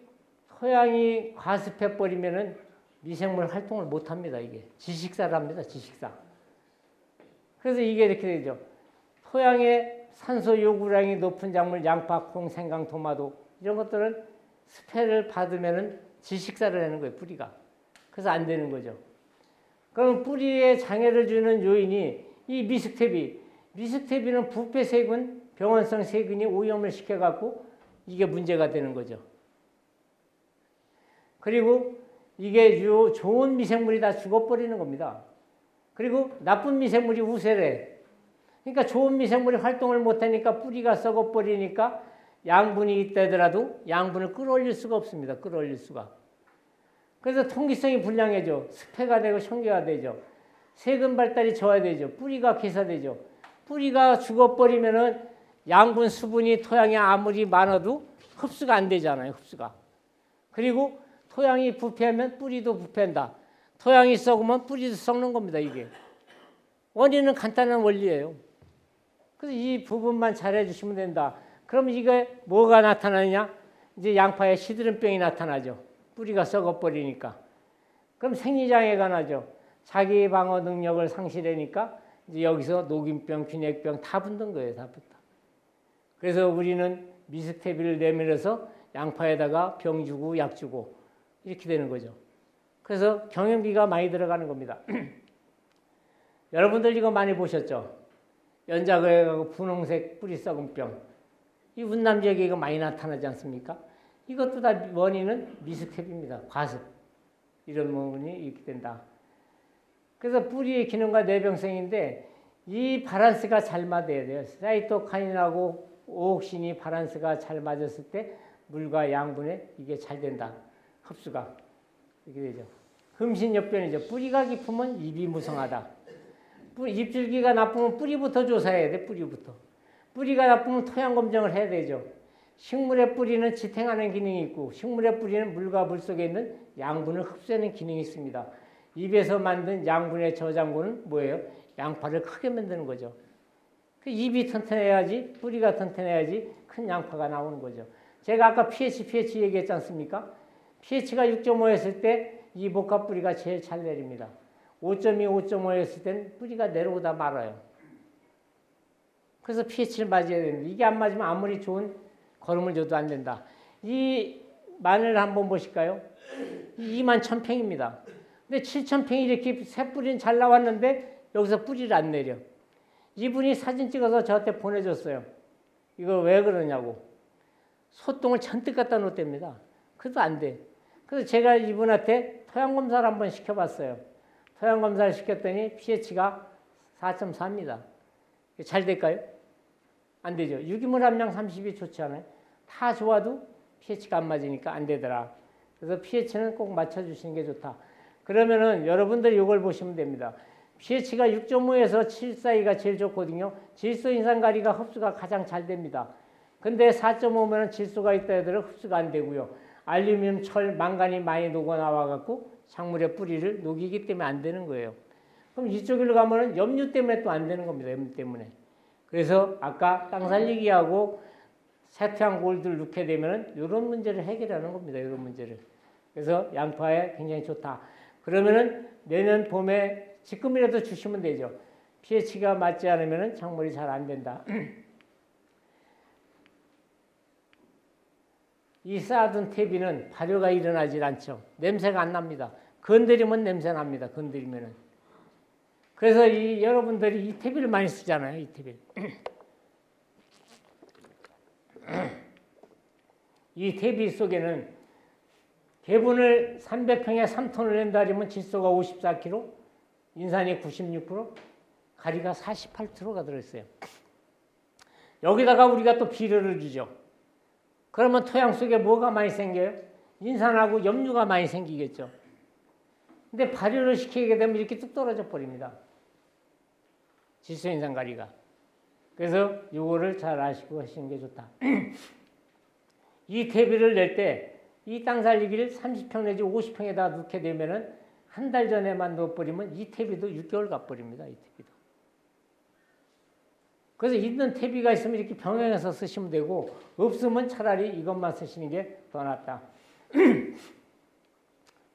토양이 과습해 버리면은 미생물 활동을 못 합니다. 이게 지식사랍니다. 지식사. 그래서 이게 이렇게 되죠. 토양의 산소 요구량이 높은 작물, 양파, 콩, 생강, 토마토 이런 것들은 스패를 받으면은 지식사를 하는 거예요. 뿌리가. 그래서 안 되는 거죠. 그럼 뿌리에 장애를 주는 요인이 이 미스테비. 미스테비는 부패 세균, 병원성 세균이 오염을 시켜갖고 이게 문제가 되는 거죠. 그리고 이게 좋은 미생물이 다 죽어버리는 겁니다. 그리고 나쁜 미생물이 우세래. 그러니까 좋은 미생물이 활동을 못하니까 뿌리가 썩어버리니까 양분이 있다더라도 양분을 끌어올릴 수가 없습니다. 끌어올릴 수가. 그래서 통기성이 불량해져. 습해가 되고 성계가 되죠. 세균 발달이 저하되죠. 뿌리가 괴사되죠. 뿌리가 죽어버리면은 양분 수분이 토양에 아무리 많아도 흡수가 안 되잖아요. 흡수가. 그리고 토양이 부패하면 뿌리도 부패한다. 토양이 썩으면 뿌리도 썩는 겁니다. 이게. 원인은 간단한 원리예요. 그래서 이 부분만 잘해 주시면 된다. 그럼 이게 뭐가 나타나느냐? 이제 양파에 시드름병이 나타나죠. 뿌리가 썩어버리니까. 그럼 생리장애가 나죠. 자기 방어 능력을 상실하니까 이제 여기서 녹균병, 균핵병 다 붙는 거예요. 다 붙다. 그래서 우리는 미스테비를 내밀어서 양파에다가 병 주고 약 주고 이렇게 되는 거죠. 그래서 경영비가 많이 들어가는 겁니다. 여러분들 이거 많이 보셨죠? 연작을 분홍색 뿌리 썩은 병. 이 운남 지역에 이거 많이 나타나지 않습니까? 이것도 다 원인은 미스텝입니다. 과습. 이런 부분이 이렇게 된다. 그래서 뿌리의 기능과 내병성인데 이 바란스가 잘 맞아야 돼요. 사이토카닌하고 오옥신이 바란스가 잘 맞았을 때 물과 양분에 이게 잘 된다. 흡수가. 이렇게 되죠. 흠신역변이죠. 뿌리가 깊으면 잎이 무성하다. 잎줄기가 나쁘면 뿌리부터 조사해야 돼. 뿌리부터. 뿌리가 나쁘면 토양 검정을 해야 되죠. 식물의 뿌리는 지탱하는 기능이 있고 식물의 뿌리는 물과 물 속에 있는 양분을 흡수하는 기능이 있습니다. 잎에서 만든 양분의 저장고는 뭐예요? 양파를 크게 만드는 거죠. 그 잎이 튼튼해야지 뿌리가 튼튼해야지 큰 양파가 나오는 거죠. 제가 아까 pH 얘기했지 않습니까? pH가 6.5였을 때 이 목과 뿌리가 제일 잘 내립니다. 5.2, 5.5였을 때는 뿌리가 내려오다 말아요. 그래서 pH를 맞아야 되는데 이게 안 맞으면 아무리 좋은 거름을 줘도 안 된다. 이 마늘 한번 보실까요? 21,000평입니다. 근데 7,000평이 이렇게 새 뿌리는 잘 나왔는데 여기서 뿌리를 안 내려. 이분이 사진 찍어서 저한테 보내줬어요. 이거 왜 그러냐고. 소똥을 잔뜩 갖다 놓답니다. 그래도 안 돼. 그래서 제가 이분한테 토양검사를 한번 시켜봤어요. 토양검사를 시켰더니 pH가 4.4입니다. 잘 될까요? 안 되죠. 유기물 함량 30이 좋지 않아요? 다 좋아도 pH가 안 맞으니까 안 되더라. 그래서 pH는 꼭 맞춰주시는 게 좋다. 그러면은 여러분들이 이걸 보시면 됩니다. pH가 6.5에서 7 사이가 제일 좋거든요. 질소 인산가리가 흡수가 가장 잘 됩니다. 근데 4.5면 질소가 있다 해도 흡수가 안 되고요. 알루미늄, 철, 망간이 많이 녹아 나와갖고 작물의 뿌리를 녹이기 때문에 안 되는 거예요. 그럼 이쪽으로 가면은 염류 때문에 또 안 되는 겁니다. 염류 때문에. 그래서 아까 땅 살리기하고 세트한 골드를 넣게 되면은 이런 문제를 해결하는 겁니다. 이런 문제를. 그래서 양파에 굉장히 좋다. 그러면은 내년 봄에 지금이라도 주시면 되죠. pH가 맞지 않으면은 작물이 잘 안 된다. 이 쌓아둔 퇴비는 발효가 일어나질 않죠. 냄새가 안 납니다. 건드리면 냄새 납니다. 건드리면은. 그래서 여러분들이 이 퇴비를 많이 쓰잖아요. 이 퇴비. 이 퇴비 속에는 개분을 300평에 3톤을 낸다 하면 질소가 54kg, 인산이 96%, 가리가 48%가 들어있어요. 여기다가 우리가 또 비료를 주죠. 그러면 토양 속에 뭐가 많이 생겨요? 인산하고 염류가 많이 생기겠죠. 근데 발효를 시키게 되면 이렇게 뚝 떨어져 버립니다. 질소인산가리가. 그래서 이거를 잘 아시고 하시는 게 좋다. 이 퇴비를 낼 때 이 땅 살리기를 30평 내지 50평에다 넣게 되면은 한 달 전에만 넣어버리면 이 퇴비도 6개월 가버립니다. 이 퇴비도. 그래서 있는 퇴비가 있으면 이렇게 병행해서 쓰시면 되고 없으면 차라리 이것만 쓰시는 게 더 낫다.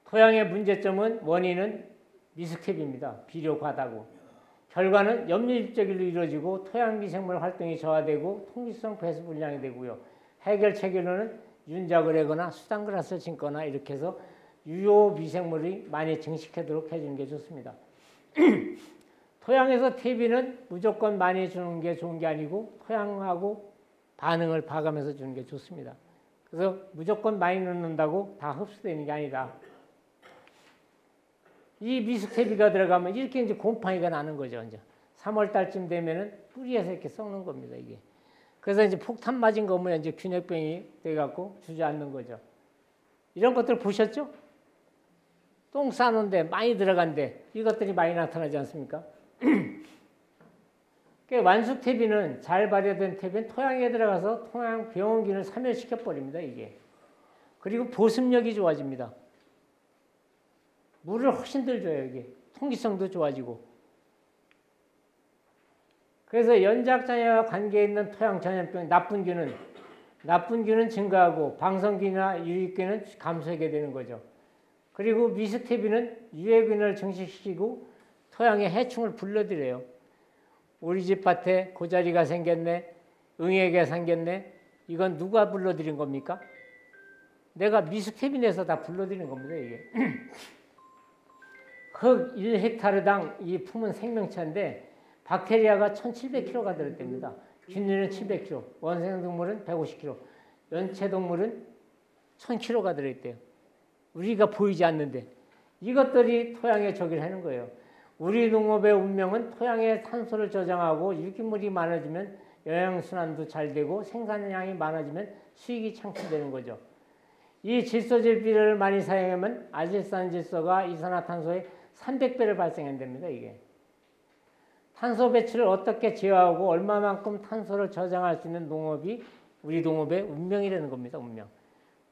토양의 문제점은 원인은 미스텝입니다. 비료 과다고. 결과는 염류집적일로 이루어지고 토양 미생물 활동이 저하되고 통기성 배수 불량이 되고요. 해결 체계로는 윤작을 하거나 수단그라스를 심거나 이렇게 해서 유효 미생물이 많이 증식하도록 해주는 게 좋습니다. 토양에서 퇴비는 무조건 많이 주는 게 좋은 게 아니고 토양하고 반응을 봐가면서 주는 게 좋습니다. 그래서 무조건 많이 넣는다고 다 흡수되는 게 아니다. 이 미스퇴비가 들어가면 이렇게 이제 곰팡이가 나는 거죠. 이제 3월 달쯤 되면은 뿌리에서 이렇게 썩는 겁니다. 이게. 그래서 이제 폭탄 맞은 거면 이제 균핵병이 돼갖고 주저앉는 거죠. 이런 것들 보셨죠? 똥 싸는데 많이 들어간데 이것들이 많이 나타나지 않습니까? 완숙 퇴비는 잘 발효된 퇴비는 토양에 들어가서 토양 병원균을 사멸시켜 버립니다. 이게. 그리고 보습력이 좋아집니다. 물을 훨씬 덜 줘요. 이게. 통기성도 좋아지고. 그래서 연작장애와 관계 있는 토양 전염병 나쁜 균은 증가하고 방성균이나 유익균은 감소하게 되는 거죠. 그리고 미스퇴비는 유해균을 증식시키고 토양에 해충을 불러들여요. 우리 집 밭에 고자리가 생겼네, 응애가 생겼네. 이건 누가 불러들인 겁니까? 내가 미스퇴비 내서 다 불러들인 겁니다. 이게. 흙 1헥타르당 이 품은 생명체인데 박테리아가 1700kg가 들었답니다. 균류는 700kg, 원생동물은 150kg, 연체동물은 1000kg가 들어있대요. 우리가 보이지 않는데 이것들이 토양에 적용을 하는 거예요. 우리 농업의 운명은 토양에 탄소를 저장하고 유기물이 많아지면 영양순환도 잘 되고 생산량이 많아지면 수익이 창출되는 거죠. 이 질소질 비료를 많이 사용하면 아질산질소가 이산화탄소의 300배를 발생한답니다. 이게. 탄소 배출을 어떻게 제어하고 얼마만큼 탄소를 저장할 수 있는 농업이 우리 농업의 운명이라는 겁니다. 운명.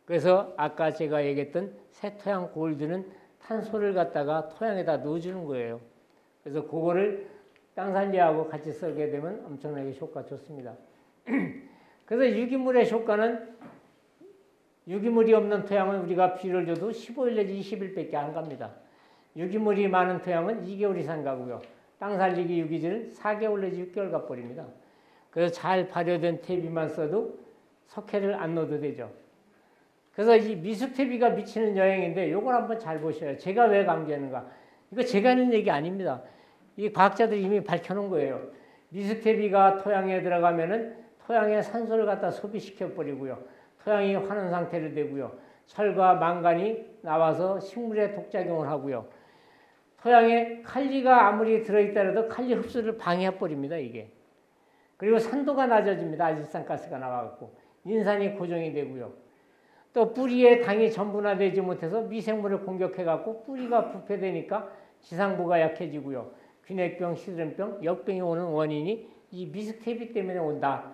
그래서 아까 제가 얘기했던 새토양 골드는 탄소를 갖다가 토양에다 넣어주는 거예요. 그래서 그거를 땅살리하고 같이 쓰게 되면 엄청나게 효과가 좋습니다. 그래서 유기물의 효과는 유기물이 없는 토양은 우리가 비료를 줘도 15일 내지 20일밖에 안 갑니다. 유기물이 많은 토양은 2개월 이상 가고요. 땅살리기 유기질은 4개월 내지 6개월 가버립니다. 그래서 잘 발효된 퇴비만 써도 석회를 안 넣어도 되죠. 그래서 이 미숙퇴비가 미치는 영향인데 이걸 한번 잘 보셔요. 제가 왜 강조하는가? 이거 제가 하는 얘기 아닙니다. 이 과학자들이 이미 밝혀놓은 거예요. 미숙퇴비가 토양에 들어가면은 토양에 산소를 갖다 소비시켜 버리고요. 토양이 환원 상태로 되고요. 철과 망간이 나와서 식물에 독작용을 하고요. 토양에 칼리가 아무리 들어있더라도 칼리 흡수를 방해해 버립니다. 이게. 그리고 산도가 낮아집니다. 아질산가스가 나와갖고 인산이 고정이 되고요. 또 뿌리에 당이 전분화되지 못해서 미생물을 공격해갖고 뿌리가 부패되니까 지상부가 약해지고요. 균핵병, 시드름병, 역병이 오는 원인이 이 미스퇴비 때문에 온다.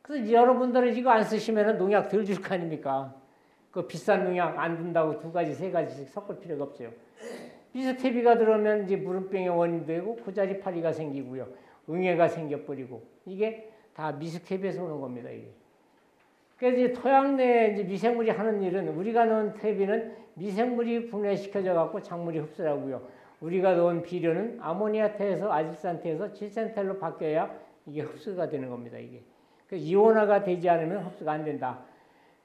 그래서 여러분들은 이거 안 쓰시면 농약 덜 줄 거 아닙니까? 그 비싼 농약 안 든다고 2가지, 3가지씩 섞을 필요가 없어요. 미스퇴비가 들어오면 이제 무름병의 원인이 되고 고자리파리가 생기고요. 응애가 생겨버리고 이게 다 미스퇴비에서 오는 겁니다. 이게. 그래서 이제 토양 내에 이제 미생물이 하는 일은 우리가 넣은 퇴비는 미생물이 분해시켜져 갖고 작물이 흡수를 하고요. 우리가 넣은 비료는 아모니아태에서 아질산태에서 질산태로 바뀌어야 이게 흡수가 되는 겁니다. 이게. 그래서 이온화가 되지 않으면 흡수가 안 된다.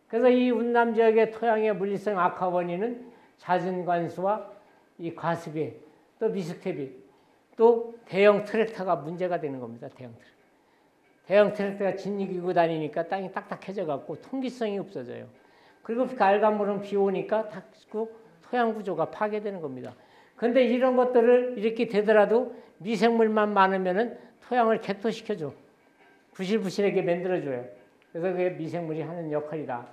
그래서 이 운남 지역의 토양의 물리성 악화 원인은 잦은 관수와 이 과습이 또 미숙퇴비 또 대형 트랙터가 문제가 되는 겁니다. 대형 트랙터가 진이기고 다니니까 땅이 딱딱해져 갖고 통기성이 없어져요. 그리고 갈가물은 비 오니까 자꾸 토양 구조가 파괴되는 겁니다. 그런데 이런 것들을 이렇게 되더라도 미생물만 많으면은 토양을 개토시켜줘. 부실부실하게 만들어줘요. 그래서 그게 미생물이 하는 역할이다.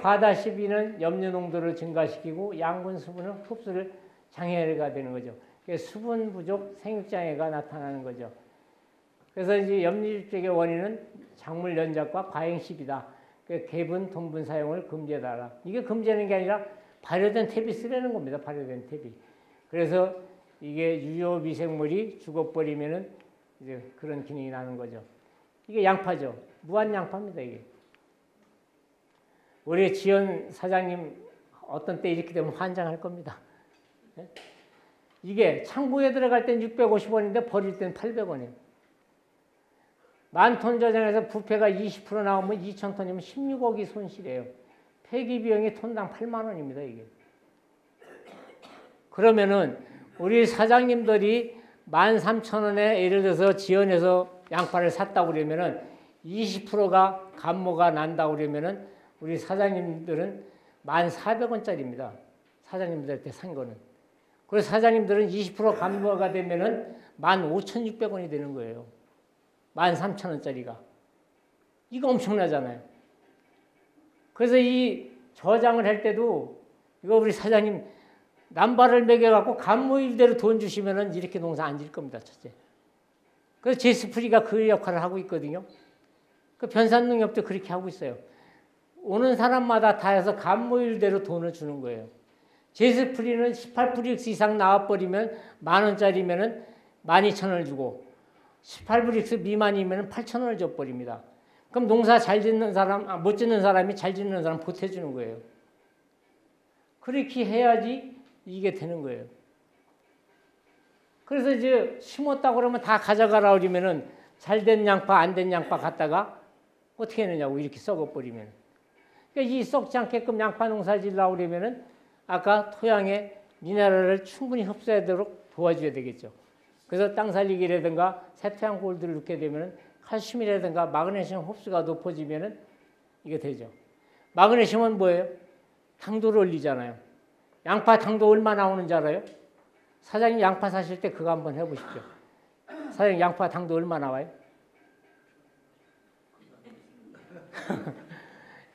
과다 시비는 염류 농도를 증가시키고 양분 수분은 흡수를 장애가 되는 거죠. 수분 부족 생육장애가 나타나는 거죠. 그래서 이제 염류집적의 원인은 작물 연작과 과잉 시비다. 개분, 돈분 사용을 금지해달라. 이게 금지하는 게 아니라 발효된 퇴비 쓰려는 겁니다. 발효된 퇴비. 그래서 이게 유효 미생물이 죽어버리면은 이제 그런 기능이 나는 거죠. 이게 양파죠. 무한 양파입니다, 이게. 우리 지연 사장님 어떤 때 이렇게 되면 환장할 겁니다. 예? 이게 창고에 들어갈 땐 650원인데 버릴 땐 800원이에요. 10,000톤 저장해서 부패가 20% 나오면 2,000톤이면 16억이 손실이에요. 폐기 비용이 톤당 8만 원입니다, 이게. 그러면은 우리 사장님들이 13,000원에 예를 들어서 지연해서 양파를 샀다고 그러면은 20%가 감모가 난다고 그러면은 우리 사장님들은 1,400원짜리입니다. 사장님들한테 산 거는. 그래서 사장님들은 20% 감모가 되면은 15,600원이 되는 거예요. 13,000원짜리가. 이거 엄청나잖아요. 그래서 이 저장을 할 때도 이거 우리 사장님 남발을 매겨갖고 감모일대로 돈 주시면은 이렇게 농사 안 질 겁니다, 첫째. 그래서 제스프리가 그 역할을 하고 있거든요. 그 변산농협도 그렇게 하고 있어요. 오는 사람마다 다 해서 감모일대로 돈을 주는 거예요. 제스프리는 18브릭스 이상 나와버리면 10,000원짜리면은 12,000원을 주고 18브릭스 미만이면 8,000원을 줘버립니다. 그럼 농사 잘 짓는 사람, 못 짓는 사람이 잘 짓는 사람 보태주는 거예요. 그렇게 해야지 이게 되는 거예요. 그래서 이제 심었다고 그러면 다 가져가라 그러면은 잘 된 양파, 안 된 양파 갖다가 어떻게 하느냐고 이렇게 썩어버리면. 그러니까 이 썩지 않게끔 양파 농사 지으려고 그러면은 아까 토양에 미네랄을 충분히 흡수하도록 도와줘야 되겠죠. 그래서 땅 살리기라든가 세토양 골드를 넣게 되면은 칼슘이라든가 마그네슘 흡수가 높아지면은 이게 되죠. 마그네슘은 뭐예요? 당도를 올리잖아요. 양파 당도 얼마 나오는지 알아요? 사장님 양파 사실 때 그거 한번 해보십시오. 사장님 양파 당도 얼마 나와요?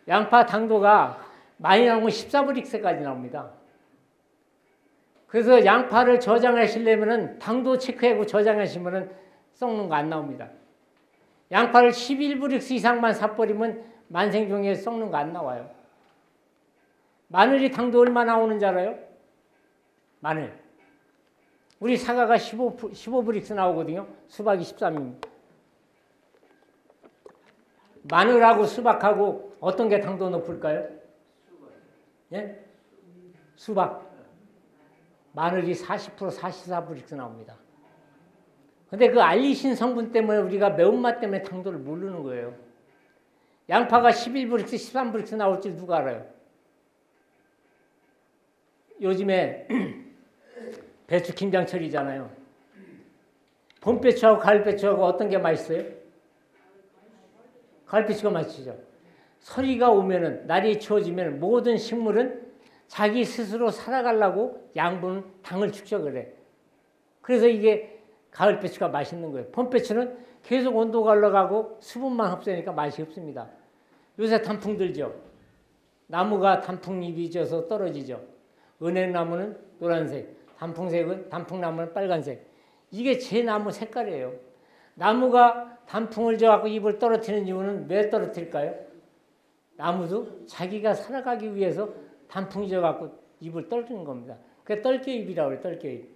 양파 당도가 많이 나오면 14브릭스까지 나옵니다. 그래서 양파를 저장하시려면은 당도 체크하고 저장하시면은 썩는 거 안 나옵니다. 양파를 11브릭스 이상만 사버리면 만생종에 썩는 거 안 나와요. 마늘이 당도 얼마 나오는지 알아요? 마늘. 우리 사과가 15브릭스 나오거든요. 수박이 13입니다. 마늘하고 수박하고 어떤 게 당도 높을까요? 예? 수박. 마늘이 40%, 44브릭스 나옵니다. 근데 그 알리신 성분 때문에 우리가 매운맛 때문에 당도를 모르는 거예요. 양파가 11브릭스, 13브릭스 나올 줄 누가 알아요? 요즘에 배추 김장철이잖아요. 봄배추하고 가을배추하고 어떤 게 맛있어요? 가을배추가 맛있죠. 서리가 오면은, 날이 추워지면 모든 식물은 자기 스스로 살아가려고 양분, 당을 축적을 해. 그래서 이게 가을배추가 맛있는 거예요. 봄배추는 계속 온도가 올라가고 수분만 흡수하니까 맛이 없습니다. 요새 단풍 들죠. 나무가 단풍잎이 져서 떨어지죠. 은행나무는 노란색, 단풍나무는 빨간색. 이게 제 나무 색깔이에요. 나무가 단풍을 져갖고 잎을 떨어뜨리는 이유는 왜 떨어뜨릴까요? 나무도 자기가 살아가기 위해서 단풍이 져갖고 잎을 떨어뜨리는 겁니다. 그게 떨겨잎이라고 그래요, 떨겨잎.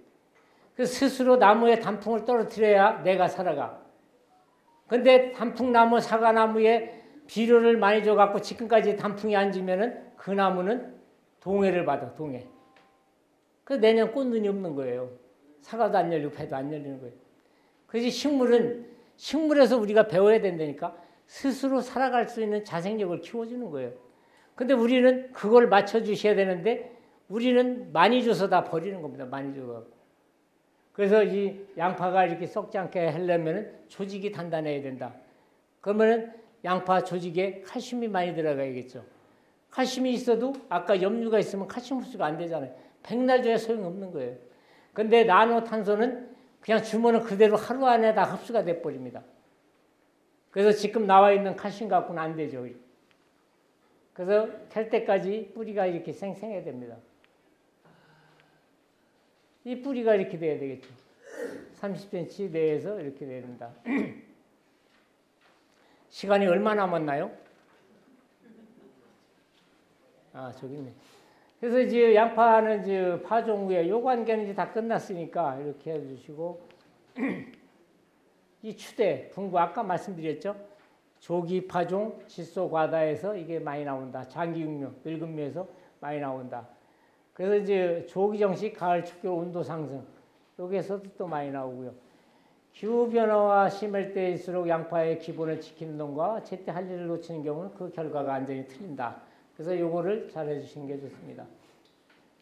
그래서 스스로 나무에 단풍을 떨어뜨려야 내가 살아가. 근데 단풍나무, 사과나무에 비료를 많이 줘갖고 지금까지 단풍이 안 지면은 그 나무는 동해를 받아, 동해. 그 내년 꽃눈이 없는 거예요. 사과도 안 열리고 배도 안 열리는 거예요. 그래서 식물에서 우리가 배워야 된다니까 스스로 살아갈 수 있는 자생력을 키워주는 거예요. 근데 우리는 그걸 맞춰주셔야 되는데 우리는 많이 줘서 다 버리는 겁니다. 많이 줘서. 그래서 이 양파가 이렇게 썩지 않게 하려면 조직이 단단해야 된다. 그러면은 양파 조직에 칼슘이 많이 들어가야겠죠. 칼슘이 있어도 아까 염류가 있으면 칼슘 흡수가 안 되잖아요. 백날 줘야 소용이 없는 거예요. 근데 나노탄소는 그냥 주면은 그대로 하루 안에 다 흡수가 돼버립니다. 그래서 지금 나와 있는 칼슘 갖고는 안 되죠. 그래서 캘 때까지 뿌리가 이렇게 생생해야 됩니다. 이 뿌리가 이렇게 돼야 되겠죠. 30cm 내에서 이렇게 돼야 된다. 시간이 얼마 남았나요? 아, 저기 있네. 그래서 이제 양파는 이제 파종 후에 요 관계는 이제 다 끝났으니까 이렇게 해주시고 이 추대, 분구 아까 말씀드렸죠. 조기 파종, 질소 과다에서 이게 많이 나온다. 장기육류, 늙은 묘에서 많이 나온다. 그래서 이제 조기 정식, 가을 축교 온도 상승 여기에서도 또 많이 나오고요. 기후 변화가 심할 때일수록 양파의 기본을 지키는 농가 제때 할 일을 놓치는 경우는 그 결과가 완전히 틀린다. 그래서 요거를 잘 해주시는 게 좋습니다.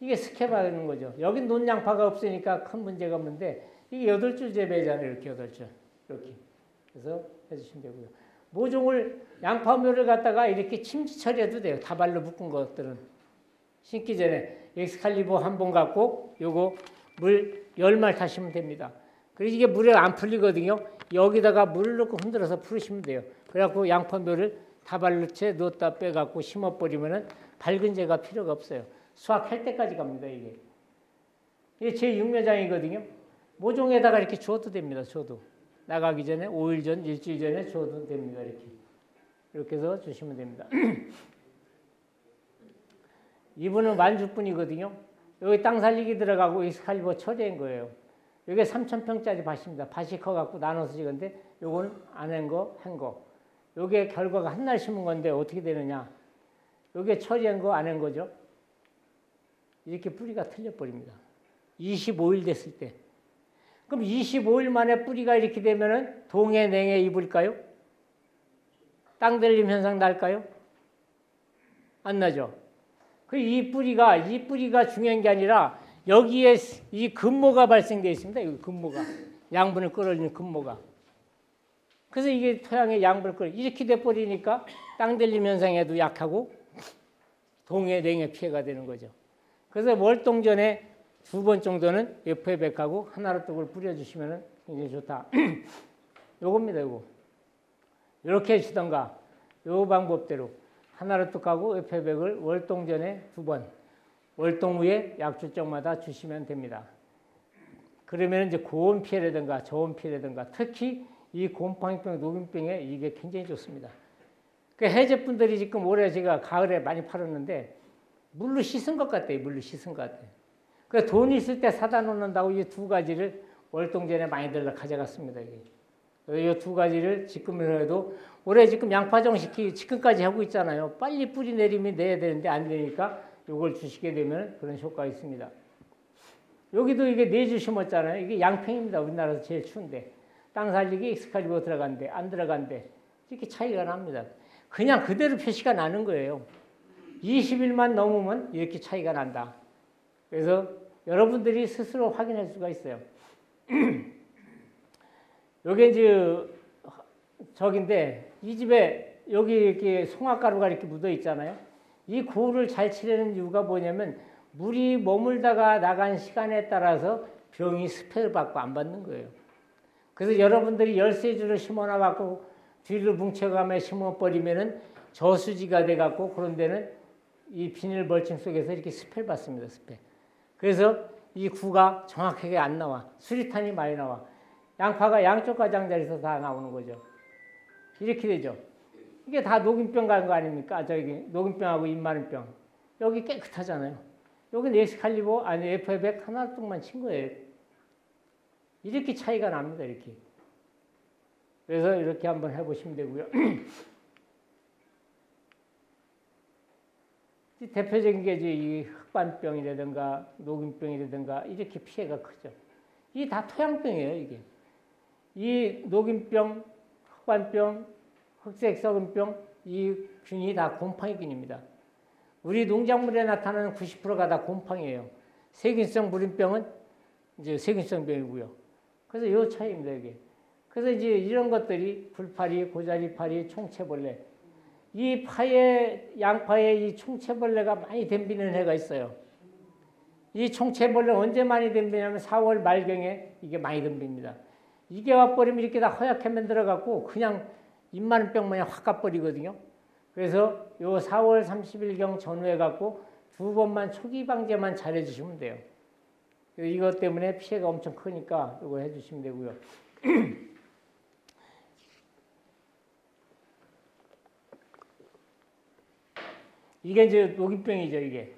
이게 스케바는 거죠. 여기 논양파가 없으니까 큰 문제가 없는데 이게 8줄 재배잖아요. 이렇게 8줄. 이렇게. 그래서 해주시면 되고요. 모종을 양파묘를 갖다가 이렇게 침지 처리해도 돼요. 다발로 묶은 것들은. 심기 전에 엑스칼리버 한 번 갖고 요거 물 10말 타시면 됩니다. 그래서 이게 물에 안 풀리거든요. 여기다가 물을 넣고 흔들어서 풀으시면 돼요. 그래갖고 양파묘를 다발로채 넣었다 빼갖고 심어버리면은 밝은 재가 필요가 없어요. 수확할 때까지 갑니다, 이게. 이게 제 육묘장이거든요. 모종에다가 이렇게 줘도 됩니다, 줘도. 나가기 전에 5일 전, 일주일 전에 줘도 됩니다, 이렇게. 이렇게 해서 주시면 됩니다. 이분은 완주분이거든요. 여기 땅 살리기 들어가고 엑스칼리버 처리한 거예요. 이게 3,000평짜리 밭입니다. 밭이 커갖고 나눠서 찍은데 요거는 안 한 거, 한 거. 요게 결과가 한 날 심은 건데 어떻게 되느냐. 요게 처리한 거, 안 한 거죠. 이렇게 뿌리가 틀려버립니다. 25일 됐을 때. 그럼 25일 만에 뿌리가 이렇게 되면은 동해, 냉해 입을까요? 땅들림 현상 날까요? 안 나죠. 이 뿌리가 중요한 게 아니라 여기에 이 근모가 발생되어 있습니다. 여기 근모가. 양분을 끌어올리는 근모가. 그래서 이게 토양에 양분을 이렇게 돼버리니까 땅들림 현상에도 약하고 동해, 냉해 피해가 되는 거죠. 그래서 월동전에 2번 정도는 FA100하고 하나로 떡을 뿌려주시면 굉장히 좋다. 요겁니다, 요거. 이렇게 하시던가, 요 방법대로 하나로 떡하고 FA100을 월동전에 2번, 월동 후에 약주적마다 주시면 됩니다. 그러면 이제 고온 피해라든가 저온 피해라든가 특히 이 곰팡이병, 녹균병에 이게 굉장히 좋습니다. 그 해제분들이 지금 올해 제가 가을에 많이 팔았는데 물로 씻은 것 같아요. 물로 씻은 것 같아요. 그 돈 있을 때 사다 놓는다고 이 2가지를 월동전에 많이들 가져갔습니다. 이 2가지를 지금이라도 올해 지금 양파 정식기 지금까지 하고 있잖아요. 빨리 뿌리 내리면 내야 되는데 안 되니까 이걸 주시게 되면 그런 효과가 있습니다. 여기도 이게 4주 심었잖아요. 이게 양평입니다. 우리나라에서 제일 추운데. 땅 살리기 엑스칼리버 들어간대, 안 들어간대. 이렇게 차이가 납니다. 그냥 그대로 표시가 나는 거예요. 20일만 넘으면 이렇게 차이가 난다. 그래서 여러분들이 스스로 확인할 수가 있어요. 요게 이제 저긴데 이 집에 여기 이렇게 송화가루가 이렇게 묻어 있잖아요. 이 고루를 잘 치려는 이유가 뭐냐면 물이 머물다가 나간 시간에 따라서 병이 스펙을 받고 안 받는 거예요. 그래서 여러분들이 13줄을 심어놔 갖고 뒤를 뭉쳐가며 심어버리면은 저수지가 돼갖고 그런 데는 이 비닐 멀칭 속에서 이렇게 스펙을 받습니다. 스펙. 그래서 이 구가 정확하게 안 나와. 수리탄이 많이 나와. 양파가 양쪽 가장자리에서 다 나오는 거죠. 이렇게 되죠. 이게 다 녹균병 간 거 아닙니까? 저기 녹균병하고 잎마른병. 여기 깨끗하잖아요. 여기는 엑스칼리버 아니 FA100 하나 뚝만 친 거예요. 이렇게 차이가 납니다. 이렇게. 그래서 이렇게 한번 해보시면 되고요. 대표적인 게 이 흑반병이라든가 녹균병이라든가 이렇게 피해가 크죠. 이게 다 토양병이에요. 이게. 이 녹균병, 흑반병, 흑색 썩은병 이 균이 다 곰팡이균입니다. 우리 농작물에 나타나는 90%가 다 곰팡이에요. 세균성 불임병은 이제 세균성 병이고요. 그래서 이 차이입니다. 이게. 그래서 이제 이런 것들이 불파리, 고자리파리, 총채벌레 이 파에 양파에 이 총채벌레가 많이 덤비는 해가 있어요. 이 총채벌레 언제 많이 덤비냐면 4월 말경에 이게 많이 덤빕니다. 이게 와버리면 이렇게 다 허옇게 만들어갖고 그냥 잎마른 병 모양 확 가버리거든요. 그래서 요 4월 30일경 전후해갖고 2번만 초기 방제만 잘 해주시면 돼요. 이것 때문에 피해가 엄청 크니까 이거 해주시면 되고요. 이게 이제 녹균병이죠, 이게.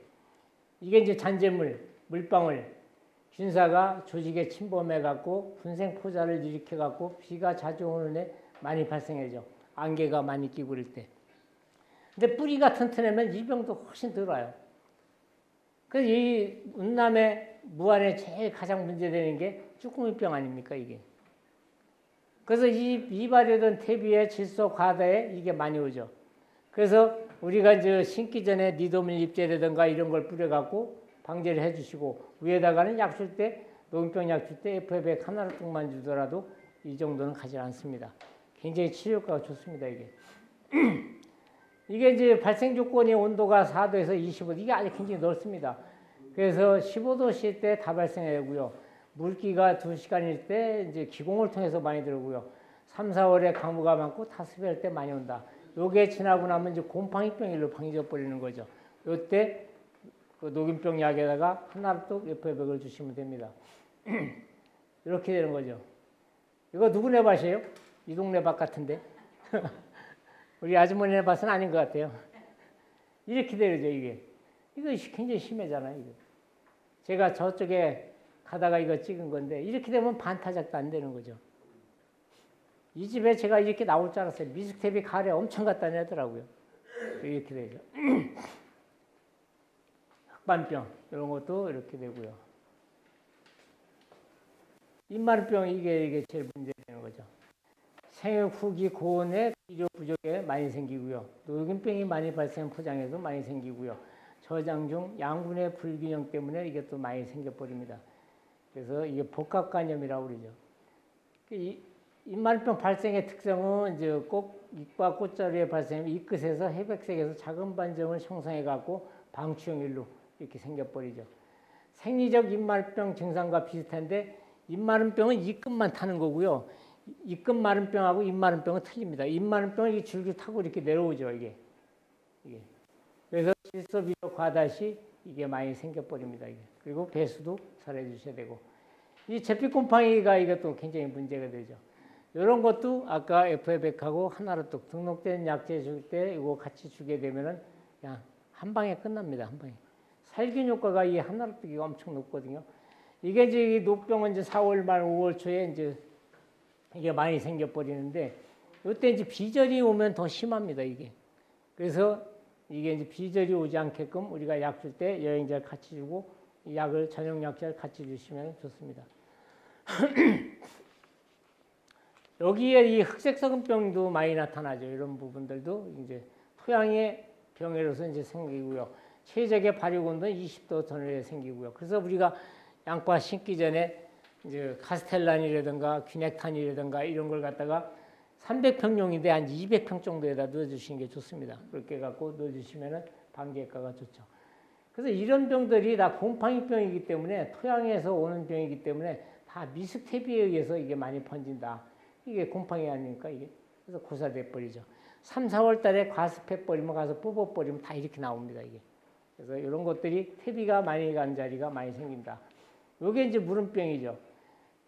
이게 이제 잔재물, 물방울. 균사가 조직에 침범해갖고 분생포자를 일으켜갖고 비가 자주 오는 해 많이 발생하죠. 안개가 많이 끼고 그럴 때. 근데 뿌리가 튼튼하면 이 병도 훨씬 덜 와요. 그래서 이 운남의 무안에 제일 가장 문제되는 게 쭈꾸미병 아닙니까, 이게. 그래서 이 발효된 퇴비에 질소 과다에 이게 많이 오죠. 그래서 우리가 이제 심기 전에 니도밀 잎제라든가 이런 걸 뿌려갖고 방제를 해주시고 위에다가는 약 줄 때 노인병 약 줄 때 FF100 하나를 뚝만 주더라도 이 정도는 가지 않습니다. 굉장히 치료 효과가 좋습니다, 이게. 이게 이제 발생 조건이 온도가 4도에서 25도, 이게 아주 굉장히 넓습니다. 그래서 15도씨 때 다 발생하고요. 물기가 2시간일 때 이제 기공을 통해서 많이 들어오고요. 3, 4월에 강우가 많고 타습할 때 많이 온다. 요게 지나고 나면 이제 곰팡이병일로 방져 버리는 거죠. 요때 그 녹균병 약에다가 하나를 또 FF100을 주시면 됩니다. 이렇게 되는 거죠. 이거 누구네 밭이에요? 이 동네 밭 같은데. 우리 아주머니네 밭은 아닌 것 같아요. 이렇게 되죠, 이게. 이거 굉장히 심하잖아요, 이거. 제가 저쪽에 가다가 이거 찍은 건데, 이렇게 되면 반타작도 안 되는 거죠. 이 집에 제가 이렇게 나올 줄 알았어요. 미스텝이 가래 엄청 갖다 내더라고요. 이렇게 되죠. 흑반병, 이런 것도 이렇게 되고요. 입마름병, 이게 제일 문제되는 거죠. 생육 후기 고온에 비료 부족에 많이 생기고요. 노균병이 많이 발생한 포장에도 많이 생기고요. 저장 중 양분의 불균형 때문에 이게 또 많이 생겨버립니다. 그래서 이게 복합간염이라고 그러죠. 이 입마름병 발생의 특성은 이제 꼭 잎과 꽃자루에 발생하면 잎 끝에서 회백색에서 작은 반점을 형성해 갖고 방추형 일로 이렇게 생겨버리죠. 생리적 입마름병 증상과 비슷한데 입마름병은 잎끝만 타는 거고요. 잎끝 마름병하고 입마름병은 틀립니다. 입마름병은 이게 줄줄 타고 이렇게 내려오죠, 이게. 그래서 질소 비료 과다 시 이게 많이 생겨버립니다, 이게. 그리고 배수도 잘해 주셔야 되고. 이 제피곰팡이가 이것도 굉장히 문제가 되죠. 이런 것도 아까 FF100하고 하나로 또 등록된 약제 줄 때 이거 같이 주게 되면은 그냥 한 방에 끝납니다, 한 방에. 살균 효과가 이 하나로 뜨기가 엄청 높거든요. 이게 이제 이 녹병은 이제 4월 말 5월 초에 이제 이게 많이 생겨버리는데, 이때 이제 비절이 오면 더 심합니다, 이게. 그래서 이게 이제 비절이 오지 않게끔 우리가 약 줄 때 여행자를 같이 주고, 약을, 전용 약자를 같이 주시면 좋습니다. 여기에 이 흑색석은병도 많이 나타나죠. 이런 부분들도 이제 토양의 병으로서 이제 생기고요. 최적의 발육 온도는 20도 전후에 생기고요. 그래서 우리가 양파 심기 전에 이제 카스텔란이라든가 균핵탄이라든가 이런 걸 갖다가 300평용인데 한 200평 정도에다 넣어주시는 게 좋습니다. 그렇게 해갖고 넣어주시면은 방제 효과가 좋죠. 그래서 이런 병들이 다 곰팡이병이기 때문에 토양에서 오는 병이기 때문에 다 미스테비에 의해서 이게 많이 번진다. 이게 곰팡이 아닙니까, 이게? 그래서 고사돼 버리죠. 3, 4월 달에 과습해 버리면 가서 뽑아 버리면 다 이렇게 나옵니다, 이게. 그래서 이런 것들이 퇴비가 많이 간 자리가 많이 생긴다. 요게 이제 무름병이죠.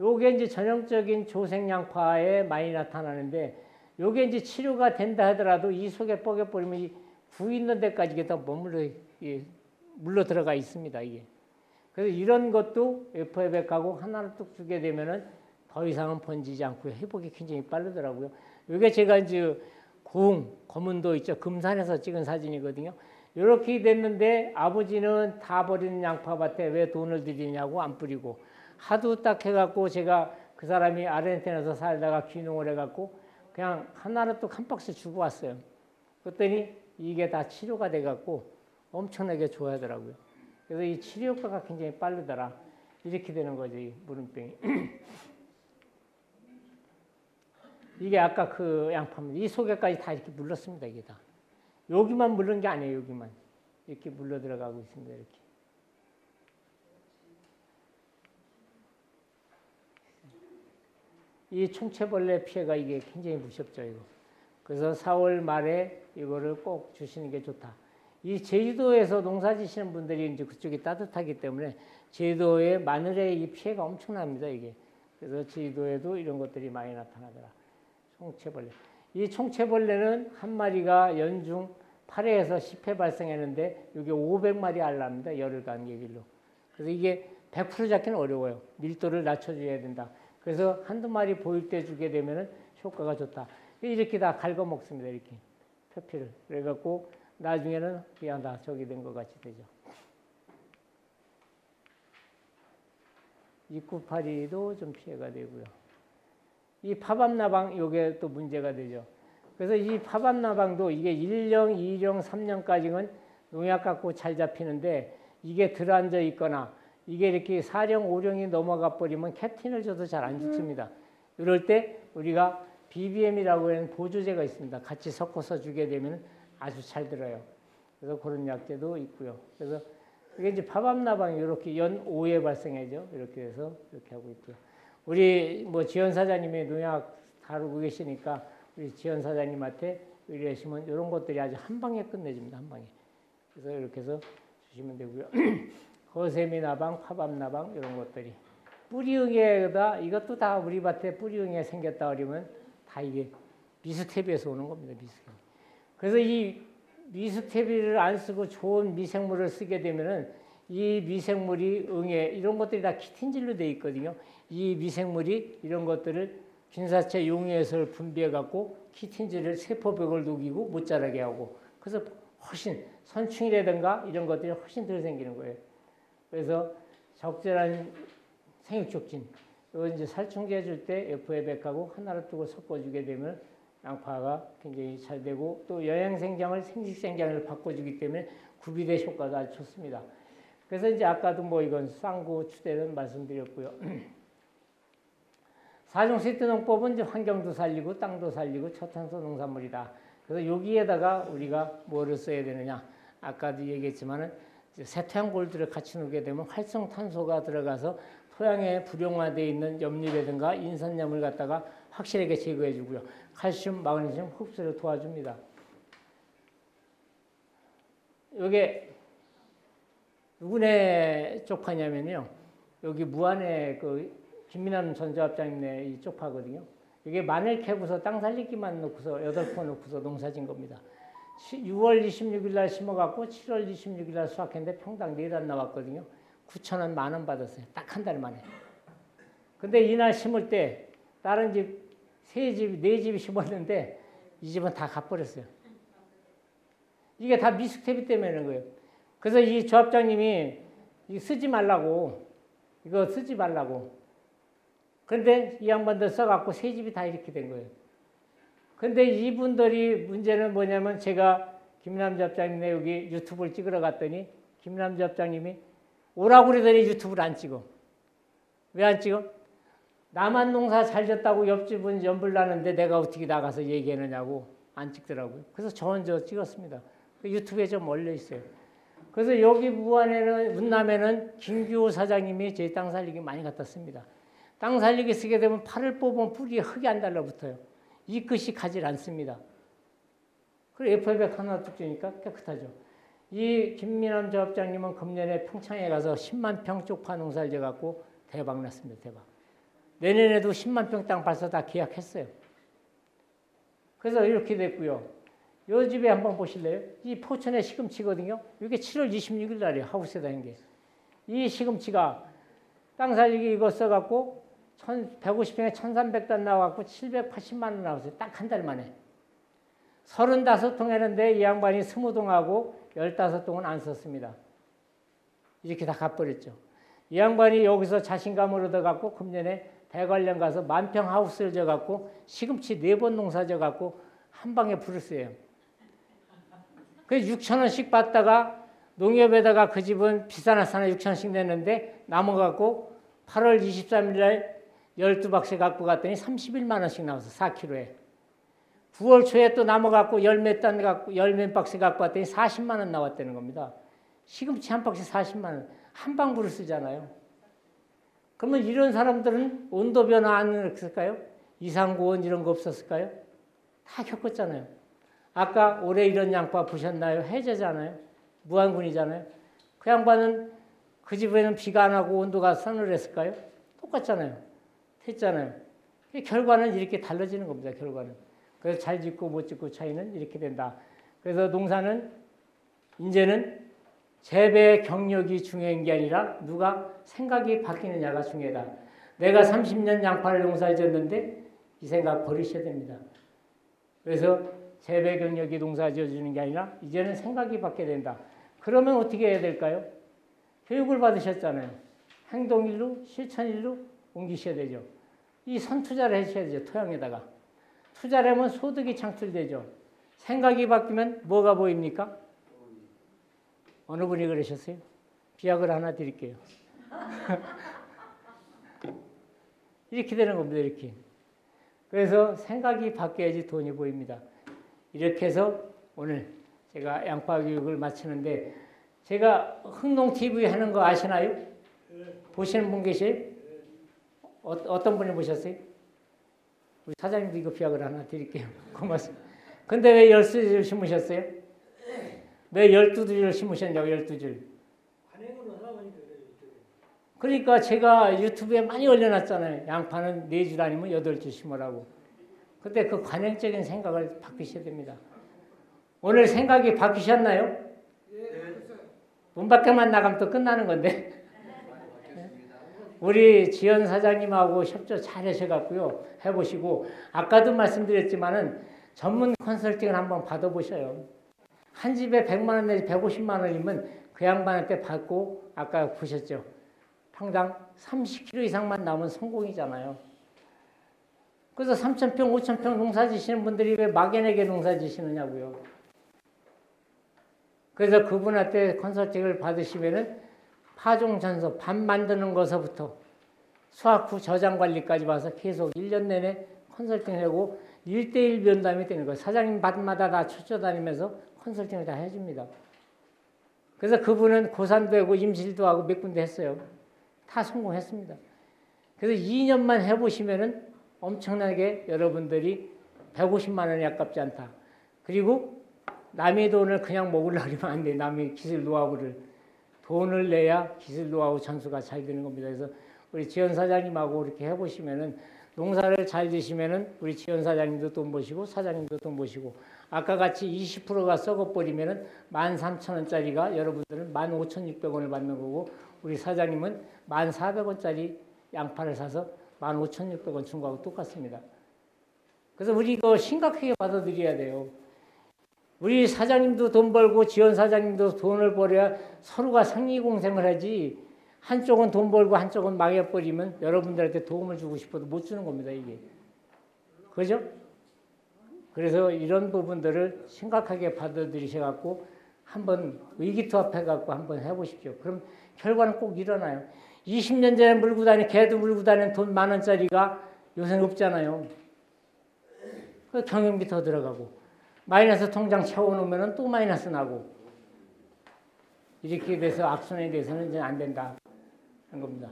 요게 이제 전형적인 조생양파에 많이 나타나는데, 요게 이제 치료가 된다 하더라도 이 속에 뻐겨버리면 이 구 있는 데까지 이게 다 물러 들어가 있습니다, 이게. 그래서 이런 것도 FF100하고 하나를 뚝 주게 되면은 더 이상은 번지지 않고요. 회복이 굉장히 빠르더라고요. 요게 제가 이제 검은도 있죠. 금산에서 찍은 사진이거든요. 이렇게 됐는데 아버지는 다 버리는 양파밭에 왜 돈을 들이냐고 안 뿌리고, 하도 딱 해갖고 제가 그 사람이 아르헨티나에서 살다가 귀농을 해갖고 그냥 하나를 또 한 박스 주고 왔어요. 그랬더니 이게 다 치료가 돼갖고 엄청나게 좋아하더라고요. 그래서 이 치료 효과가 굉장히 빠르더라. 이렇게 되는 거죠, 이 무름병이. 이게 아까 그 양파입니다. 이 속에까지 다 이렇게 물렀습니다, 이게 다. 여기만 물른 게 아니에요, 여기만. 이렇게 물러 들어가고 있습니다, 이렇게. 이 총체벌레 피해가 이게 굉장히 무섭죠, 이거. 그래서 4월 말에 이거를 꼭 주시는 게 좋다. 이 제주도에서 농사 지시는 분들이 이제 그쪽이 따뜻하기 때문에 제주도에 마늘의 이 피해가 엄청납니다, 이게. 그래서 제주도에도 이런 것들이 많이 나타나더라. 총체벌레. 이 총체벌레는 한 마리가 연중 8회에서 10회 발생하는데 이게 500마리 알납니다. 열흘간 계길로. 그래서 이게 100% 잡기는 어려워요. 밀도를 낮춰줘야 된다. 그래서 한두 마리 보일 때 주게 되면은 효과가 좋다. 이렇게 다 갉아 먹습니다. 이렇게 표피를. 그래갖고 나중에는 그냥 다 저기 된 것 같이 되죠. 입구파리도 좀 피해가 되고요. 이 파밤나방 요게 또 문제가 되죠. 그래서 이 파밤나방도 이게 1령, 2령, 3령까지는 농약 갖고 잘 잡히는데 이게 들어앉아 있거나 이게 이렇게 4령, 5령이 넘어가 버리면 캡틴을 줘도 잘 안 죽습니다. 이럴 때 우리가 BBM이라고 하는 보조제가 있습니다. 같이 섞어서 주게 되면 아주 잘 들어요. 그래서 그런 약제도 있고요. 그래서 이게 이제 파밤나방이 이렇게 연 5회 발생하죠. 이렇게 해서 이렇게 하고 있고요. 우리 뭐 지원 사장님이 농약 다루고 계시니까 우리 지원 사장님한테 의뢰하시면 이런 것들이 아주 한 방에 끝내줍니다. 한 방에. 그래서 이렇게 해서 주시면 되고요. 거세미나방, 파밤나방 이런 것들이 뿌리응애다 이것도 다 우리 밭에 뿌리응애 생겼다 그러면 다 이게 미스테비에서 오는 겁니다. 미스테비. 그래서 이 미스테비를 안 쓰고 좋은 미생물을 쓰게 되면은 이 미생물이 응애 이런 것들이 다 키틴질로 되어 있거든요. 이 미생물이 이런 것들을 균사체 용해에서 분비해 갖고 키틴질을 세포벽을 녹이고 못 자라게 하고 그래서 훨씬 선충이라든가 이런 것들이 훨씬 덜 생기는 거예요. 그래서 적절한 생육촉진 이거 이제 살충제 해줄 때 FA100하고 하나로 두고 섞어주게 되면 양파가 굉장히 잘 되고 또 영양생장을 생식생장을 바꿔주기 때문에 구비대 효과가 아주 좋습니다. 그래서 이제 아까도 뭐 이건 쌍구 추대는 말씀드렸고요. 사종 시트 농법은 이제 환경도 살리고 땅도 살리고 초탄소 농산물이다. 그래서 여기에다가 우리가 뭐를 써야 되느냐? 아까도 얘기했지만은 세토양 골드를 같이 넣게 되면 활성탄소가 들어가서 토양에 불용화되어 있는 염류라든가 인산염을 갖다가 확실하게 제거해 주고요. 칼슘, 마그네슘 흡수를 도와줍니다. 이게 누구네 쪽파냐면요. 여기 무안에 그 김민환 전 조합장님네 이 쪽파거든요. 이게 마늘 캐고서 땅 살리기만 넣고서 8포 넣고서 농사진 겁니다. 6월 26일 날 심어갖고 7월 26일 날 수확했는데 평당 4단 나왔거든요. 9,000원, 10,000원 받았어요. 딱 한 달 만에. 근데 이날 심을 때 다른 집, 3집, 4집이 심었는데 이 집은 다 갚버렸어요. 이게 다 미스테비 때문에 그런 거예요. 그래서 이 조합장님이 쓰지 말라고, 이거 쓰지 말라고. 그런데 이 양반들 써갖고 3집이 다 이렇게 된 거예요. 근데 이분들이 문제는 뭐냐면 제가 김남 조합장님네 여기 유튜브를 찍으러 갔더니 김남 조합장님이 오라고 그러더니 유튜브를 안 찍어. 왜 안 찍어? 나만 농사 잘 졌다고 옆집은 연불나는데 내가 어떻게 나가서 얘기하느냐고 안 찍더라고요. 그래서 저 혼자 찍었습니다. 유튜브에 좀 올려 있어요. 그래서 여기 무안에는 운남에는 김규호 사장님이 제 땅 살리기 많이 갖다 씁니다. 땅 살리기 쓰게 되면 팔을 뽑으면 뿌리에 흙이 안 달라붙어요. 이 끝이 가질 않습니다. 그리고 F100 하나 뚝 주니까 깨끗하죠. 이 김민남 조합장님은 금년에 평창에 가서 10만 평 쪽파 농사를 져갖고 대박 났습니다. 대박. 내년에도 10만 평 땅 벌써 다 계약했어요. 그래서 이렇게 됐고요. 요 집에 한번 보실래요? 이 포천의 시금치거든요. 이게 7월 26일 날이에요. 하우스에다 한 게. 이 시금치가 땅 살리기 이거 써갖고 150평에 1,300단 나와갖고 780만 원 나왔어요. 딱 한 달 만에. 35통 했는데 이 양반이 20통하고 15통은 안 썼습니다. 이렇게 다 갚버렸죠. 이 양반이 여기서 자신감을 얻어갖고 금년에 대관령 가서 만평 하우스를 져갖고 시금치 4번 농사 져갖고 한 방에 불을 써요. 그래서 6,000원씩 받다가 농협에다가 그 집은 비싸나 싸나 6,000원씩 냈는데 남아갖고 8월 23일 날 12박스 갖고 갔더니 31만 원씩 나와서 4kg에. 9월 초에 또 남아갖고 열몇 박스 갖고 왔더니 40만 원 나왔다는 겁니다. 시금치 한 박스 40만 원. 한 방 불을 쓰잖아요. 그러면 이런 사람들은 온도 변화 안 했을까요? 이상고온 이런 거 없었을까요? 다 겪었잖아요. 아까 올해 이런 양파 보셨나요? 해저잖아요. 무안군이잖아요. 그 양반은 그 집에는 비가 안 하고 온도가 서늘했을까요? 똑같잖아요. 했잖아요. 결과는 이렇게 달라지는 겁니다. 결과는. 그래서 잘 짓고 못 짓고 차이는 이렇게 된다. 그래서 농사는 이제는 재배 경력이 중요한 게 아니라 누가 생각이 바뀌느냐가 중요하다. 내가 30년 양파를 농사를 지었는데 이 생각 버리셔야 됩니다. 그래서 재배 경력이 농사 지어주는 게 아니라 이제는 생각이 바뀌어야 된다. 그러면 어떻게 해야 될까요? 교육을 받으셨잖아요. 행동일로 실천일로 옮기셔야 되죠. 이 선투자를 하셔야 되죠. 토양에다가. 투자를 하면 소득이 창출되죠. 생각이 바뀌면 뭐가 보입니까? 어느 분이 그러셨어요? 비약을 하나 드릴게요. 이렇게 되는 겁니다. 이렇게. 그래서 생각이 바뀌어야지 돈이 보입니다. 이렇게 해서 오늘 제가 양파 교육을 마치는데 제가 흥농TV 하는 거 아시나요? 보시는 분 계세요? 어떤 분이 보셨어요? 우리 사장님도 이거 비약을 하나 드릴게요. 고맙습니다. 근데 왜 13줄 심으셨어요? 왜 12줄을 심으셨냐고, 12줄. 그러니까 제가 유튜브에 많이 올려놨잖아요. 양파는 4줄 아니면 8줄 심으라고. 근데 그 관행적인 생각을 바꾸셔야 됩니다. 오늘 생각이 바뀌셨나요? 문 밖에만 나가면 또 끝나는 건데. 우리 지연 사장님하고 협조 잘 하셔갖고요. 해보시고, 아까도 말씀드렸지만은 전문 컨설팅을 한번 받아보셔요. 한 집에 100만 원 내지 150만 원이면 그 양반한테 받고, 아까 보셨죠? 평당 30kg 이상만 나오면 성공이잖아요. 그래서 3,000평, 5,000평 농사 지시는 분들이 왜 막연하게 농사 지시느냐고요. 그래서 그분한테 컨설팅을 받으시면은 파종 전서, 밥 만드는 것서부터 수확 후 저장 관리까지 봐서 계속 1년 내내 컨설팅을 하고 1대1 면담이 되는 거예요. 사장님 밭마다 다 쫓아다니면서 컨설팅을 다 해줍니다. 그래서 그분은 고산도 하고 임실도 하고 몇 군데 했어요. 다 성공했습니다. 그래서 2년만 해보시면은 엄청나게 여러분들이 150만 원이 아깝지 않다. 그리고 남의 돈을 그냥 먹으려고 하면 안 돼. 남의 기술 노하우를. 돈을 내야 기술 노하우 전수가 잘 되는 겁니다. 그래서 우리 지연 사장님하고 이렇게 해보시면은 농사를 잘 지시면은 우리 지연 사장님도 돈 버시고 사장님도 돈 버시고 아까 같이 20%가 썩어버리면은 13,000원짜리가 여러분들은 15,600원을 받는 거고 우리 사장님은 1,400원짜리 양파를 사서 15,600원 준 거하고 똑같습니다. 그래서 우리 이거 심각하게 받아들여야 돼요. 우리 사장님도 돈 벌고 지원 사장님도 돈을 벌어야 서로가 상리공생을 하지 한쪽은 돈 벌고 한쪽은 망해버리면 여러분들한테 도움을 주고 싶어도 못 주는 겁니다. 이게. 그죠? 그래서 이런 부분들을 심각하게 받아들이셔갖고 한번 의기투합해갖고 한번 해보십시오. 그럼 결과는 꼭 일어나요. 20년 전에 물고 다니는 개도 물고 다니는 돈 10,000원짜리가 요새는 없잖아요. 그 경영비 더 들어가고 마이너스 통장 채워놓으면 또 마이너스 나고 이렇게 돼서 악순환이 돼서는 이제 안 된다 하는 겁니다.